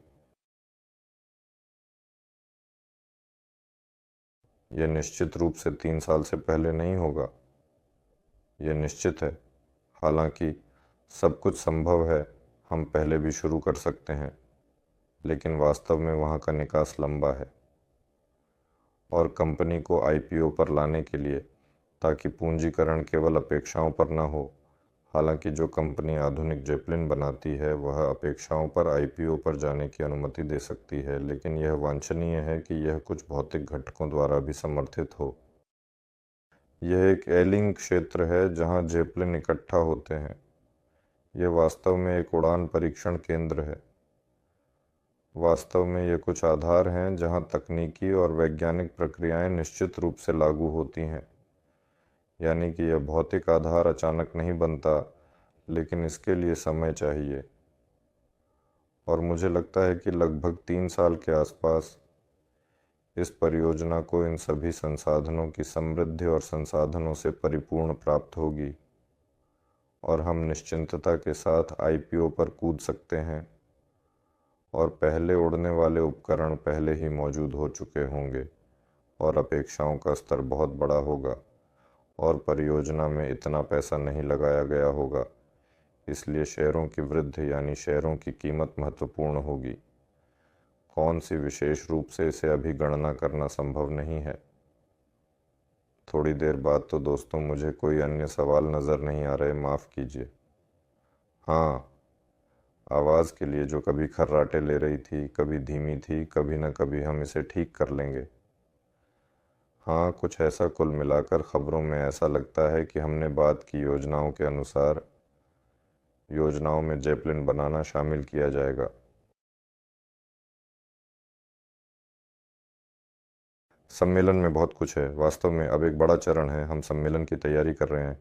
यह निश्चित रूप से 3 साल से पहले नहीं होगा, यह निश्चित है। हालांकि सब कुछ संभव है, हम पहले भी शुरू कर सकते हैं, लेकिन वास्तव में वहाँ का निकास लंबा है। और कंपनी को आईपीओ पर लाने के लिए, ताकि पूंजीकरण केवल अपेक्षाओं पर न हो। हालांकि जो कंपनी आधुनिक जेपलिन बनाती है वह अपेक्षाओं पर आईपीओ पर जाने की अनुमति दे सकती है, लेकिन यह वांछनीय है कि यह कुछ भौतिक घटकों द्वारा भी समर्थित हो। यह एक एलिंग क्षेत्र है जहां जेपलिन इकट्ठा होते हैं। यह वास्तव में एक उड़ान परीक्षण केंद्र है। वास्तव में ये कुछ आधार हैं जहां तकनीकी और वैज्ञानिक प्रक्रियाएं निश्चित रूप से लागू होती हैं। यानी कि यह भौतिक आधार अचानक नहीं बनता, लेकिन इसके लिए समय चाहिए। और मुझे लगता है कि लगभग 3 साल के आसपास इस परियोजना को इन सभी संसाधनों की समृद्धि और संसाधनों से परिपूर्ण प्राप्त होगी और हम निश्चिंतता के साथ आईपीओ पर कूद सकते हैं और पहले उड़ने वाले उपकरण पहले ही मौजूद हो चुके होंगे और अपेक्षाओं का स्तर बहुत बड़ा होगा और परियोजना में इतना पैसा नहीं लगाया गया होगा। इसलिए शेयरों की वृद्धि यानी शेयरों की कीमत महत्वपूर्ण होगी। कौन सी विशेष रूप से इसे अभी गणना करना संभव नहीं है। थोड़ी देर बाद तो दोस्तों मुझे कोई अन्य सवाल नज़र नहीं आ रहे, माफ़ कीजिए। हाँ, आवाज़ के लिए जो कभी खर्राटे ले रही थी, कभी धीमी थी, कभी न कभी हम इसे ठीक कर लेंगे। हाँ, कुछ ऐसा कुल मिलाकर खबरों में ऐसा लगता है कि हमने बात की योजनाओं के अनुसार योजनाओं में जेपलिन बनाना शामिल किया जाएगा। सम्मेलन में बहुत कुछ है। वास्तव में अब एक बड़ा चरण है, हम सम्मेलन की तैयारी कर रहे हैं।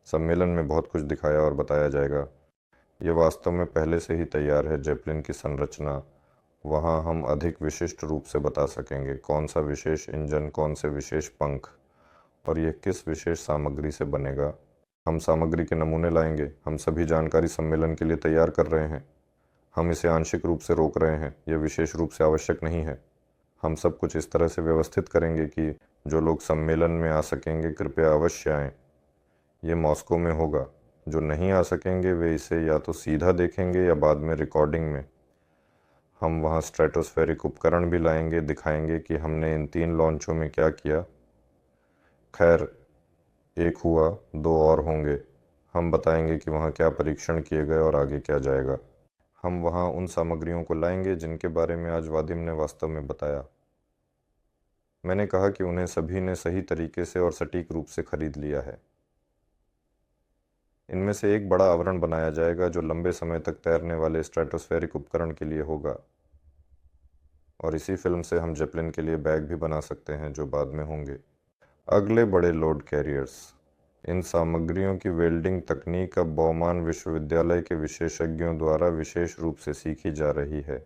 सम्मेलन में बहुत कुछ दिखाया और बताया जाएगा। ये वास्तव में पहले से ही तैयार है। जेपलिन की संरचना, वहाँ हम अधिक विशिष्ट रूप से बता सकेंगे कौन सा विशेष इंजन, कौन से विशेष पंख और यह किस विशेष सामग्री से बनेगा। हम सामग्री के नमूने लाएंगे। हम सभी जानकारी सम्मेलन के लिए तैयार कर रहे हैं। हम इसे आंशिक रूप से रोक रहे हैं, यह विशेष रूप से आवश्यक नहीं है। हम सब कुछ इस तरह से व्यवस्थित करेंगे कि जो लोग सम्मेलन में आ सकेंगे कृपया अवश्य आएँ। ये मॉस्को में होगा। जो नहीं आ सकेंगे वे इसे या तो सीधा देखेंगे या बाद में रिकॉर्डिंग में। हम वहाँ स्ट्रेटोस्फेरिक उपकरण भी लाएंगे, दिखाएंगे कि हमने इन 3 लॉन्चों में क्या किया। खैर, एक हुआ, 2 और होंगे। हम बताएंगे कि वहाँ क्या परीक्षण किए गए और आगे क्या जाएगा। हम वहाँ उन सामग्रियों को लाएंगे जिनके बारे में आज वादिम ने वास्तव में बताया। मैंने कहा कि उन्हें सभी ने सही तरीके से और सटीक रूप से खरीद लिया है। इनमें से एक बड़ा आवरण बनाया जाएगा जो लंबे समय तक तैरने वाले स्ट्रेटोस्फेरिक उपकरण के लिए होगा। और इसी फिल्म से हम जेपलिन के लिए बैग भी बना सकते हैं जो बाद में होंगे। अगले बड़े लोड कैरियर्स। इन सामग्रियों की वेल्डिंग तकनीक अब बौमान विश्वविद्यालय के विशेषज्ञों द्वारा विशेष रूप से सीखी जा रही है।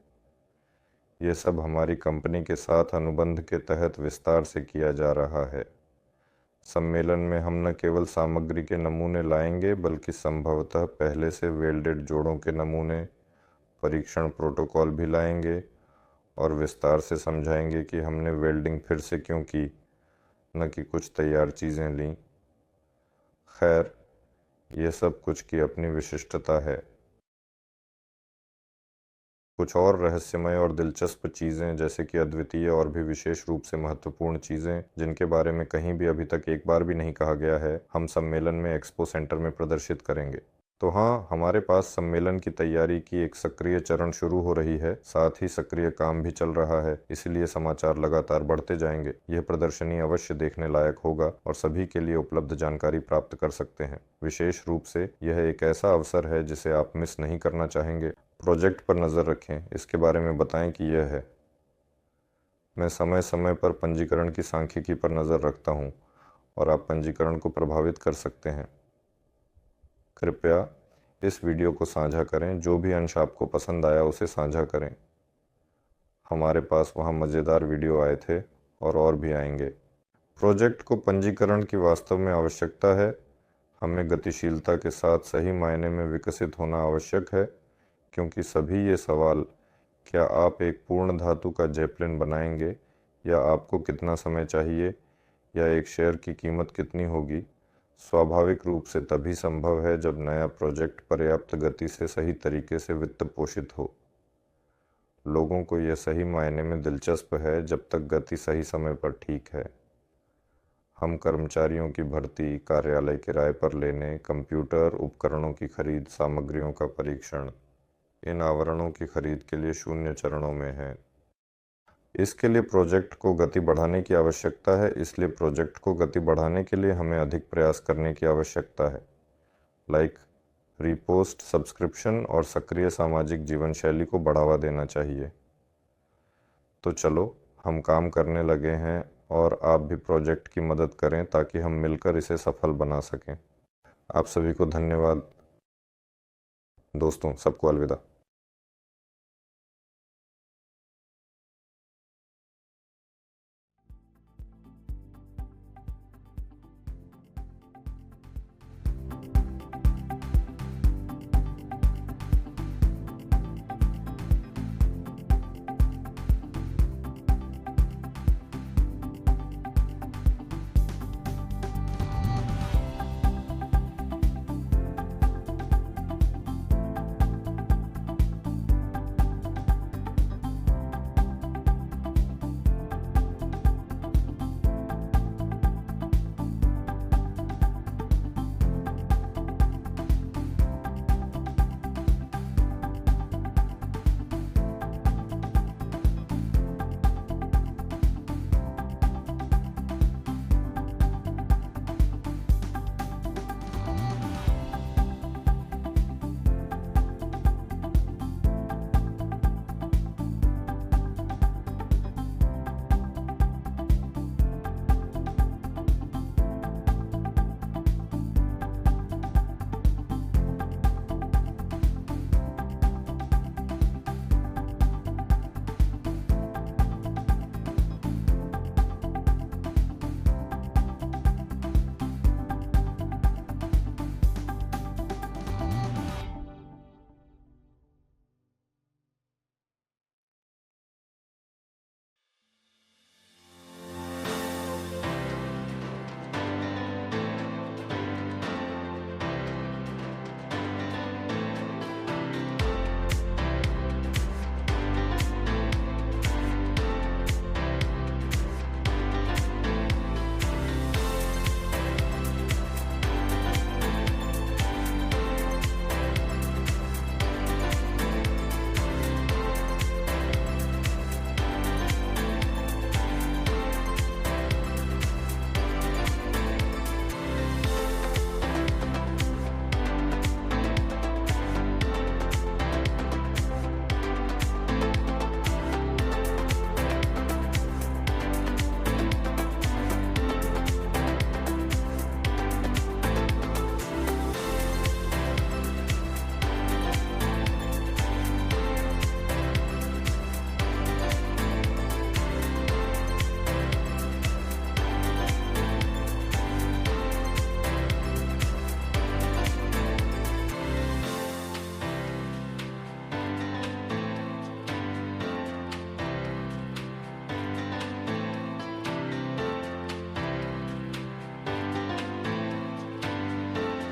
ये सब हमारी कंपनी के साथ अनुबंध के तहत विस्तार से किया जा रहा है। सम्मेलन में हम न केवल सामग्री के नमूने लाएंगे बल्कि संभवतः पहले से वेल्डेड जोड़ों के नमूने, परीक्षण प्रोटोकॉल भी लाएंगे और विस्तार से समझाएंगे कि हमने वेल्डिंग फिर से क्यों की, न कि कुछ तैयार चीज़ें लीं। खैर, यह सब कुछ की अपनी विशिष्टता है। कुछ और रहस्यमय और दिलचस्प चीज़ें, जैसे कि अद्वितीय और भी विशेष रूप से महत्वपूर्ण चीज़ें जिनके बारे में कहीं भी अभी तक एक बार भी नहीं कहा गया है, हम सम्मेलन में एक्सपो सेंटर में प्रदर्शित करेंगे। तो हाँ, हमारे पास सम्मेलन की तैयारी की एक सक्रिय चरण शुरू हो रही है, साथ ही सक्रिय काम भी चल रहा है, इसलिए समाचार लगातार बढ़ते जाएंगे। यह प्रदर्शनी अवश्य देखने लायक होगा और सभी के लिए उपलब्ध जानकारी प्राप्त कर सकते हैं। विशेष रूप से यह एक ऐसा अवसर है जिसे आप मिस नहीं करना चाहेंगे। प्रोजेक्ट पर नज़र रखें, इसके बारे में बताएं कि यह है। मैं समय समय पर पंजीकरण की सांख्यिकी पर नज़र रखता हूँ और आप पंजीकरण को प्रभावित कर सकते हैं। कृपया इस वीडियो को साझा करें, जो भी अंश आपको पसंद आया उसे साझा करें। हमारे पास वहाँ मज़ेदार वीडियो आए थे और भी आएंगे। प्रोजेक्ट को पंजीकरण की वास्तव में आवश्यकता है। हमें गतिशीलता के साथ सही मायने में विकसित होना आवश्यक है, क्योंकि सभी ये सवाल, क्या आप एक पूर्ण धातु का जेपलिन बनाएंगे, या आपको कितना समय चाहिए, या एक शेयर की कीमत कितनी होगी, स्वाभाविक रूप से तभी संभव है जब नया प्रोजेक्ट पर्याप्त गति से सही तरीके से वित्त पोषित हो। लोगों को यह सही मायने में दिलचस्प है जब तक गति सही समय पर ठीक है। हम कर्मचारियों की भर्ती, कार्यालय किराए पर लेने, कंप्यूटर उपकरणों की खरीद, सामग्रियों का परीक्षण, इन आवरणों की खरीद के लिए 0 चरणों में हैं। इसके लिए प्रोजेक्ट को गति बढ़ाने की आवश्यकता है, इसलिए प्रोजेक्ट को गति बढ़ाने के लिए हमें अधिक प्रयास करने की आवश्यकता है। लाइक, रीपोस्ट, सब्सक्रिप्शन और सक्रिय सामाजिक जीवन शैली को बढ़ावा देना चाहिए। तो चलो, हम काम करने लगे हैं और आप भी प्रोजेक्ट की मदद करें ताकि हम मिलकर इसे सफल बना सकें। आप सभी को धन्यवाद। दोस्तों, सबको अलविदा।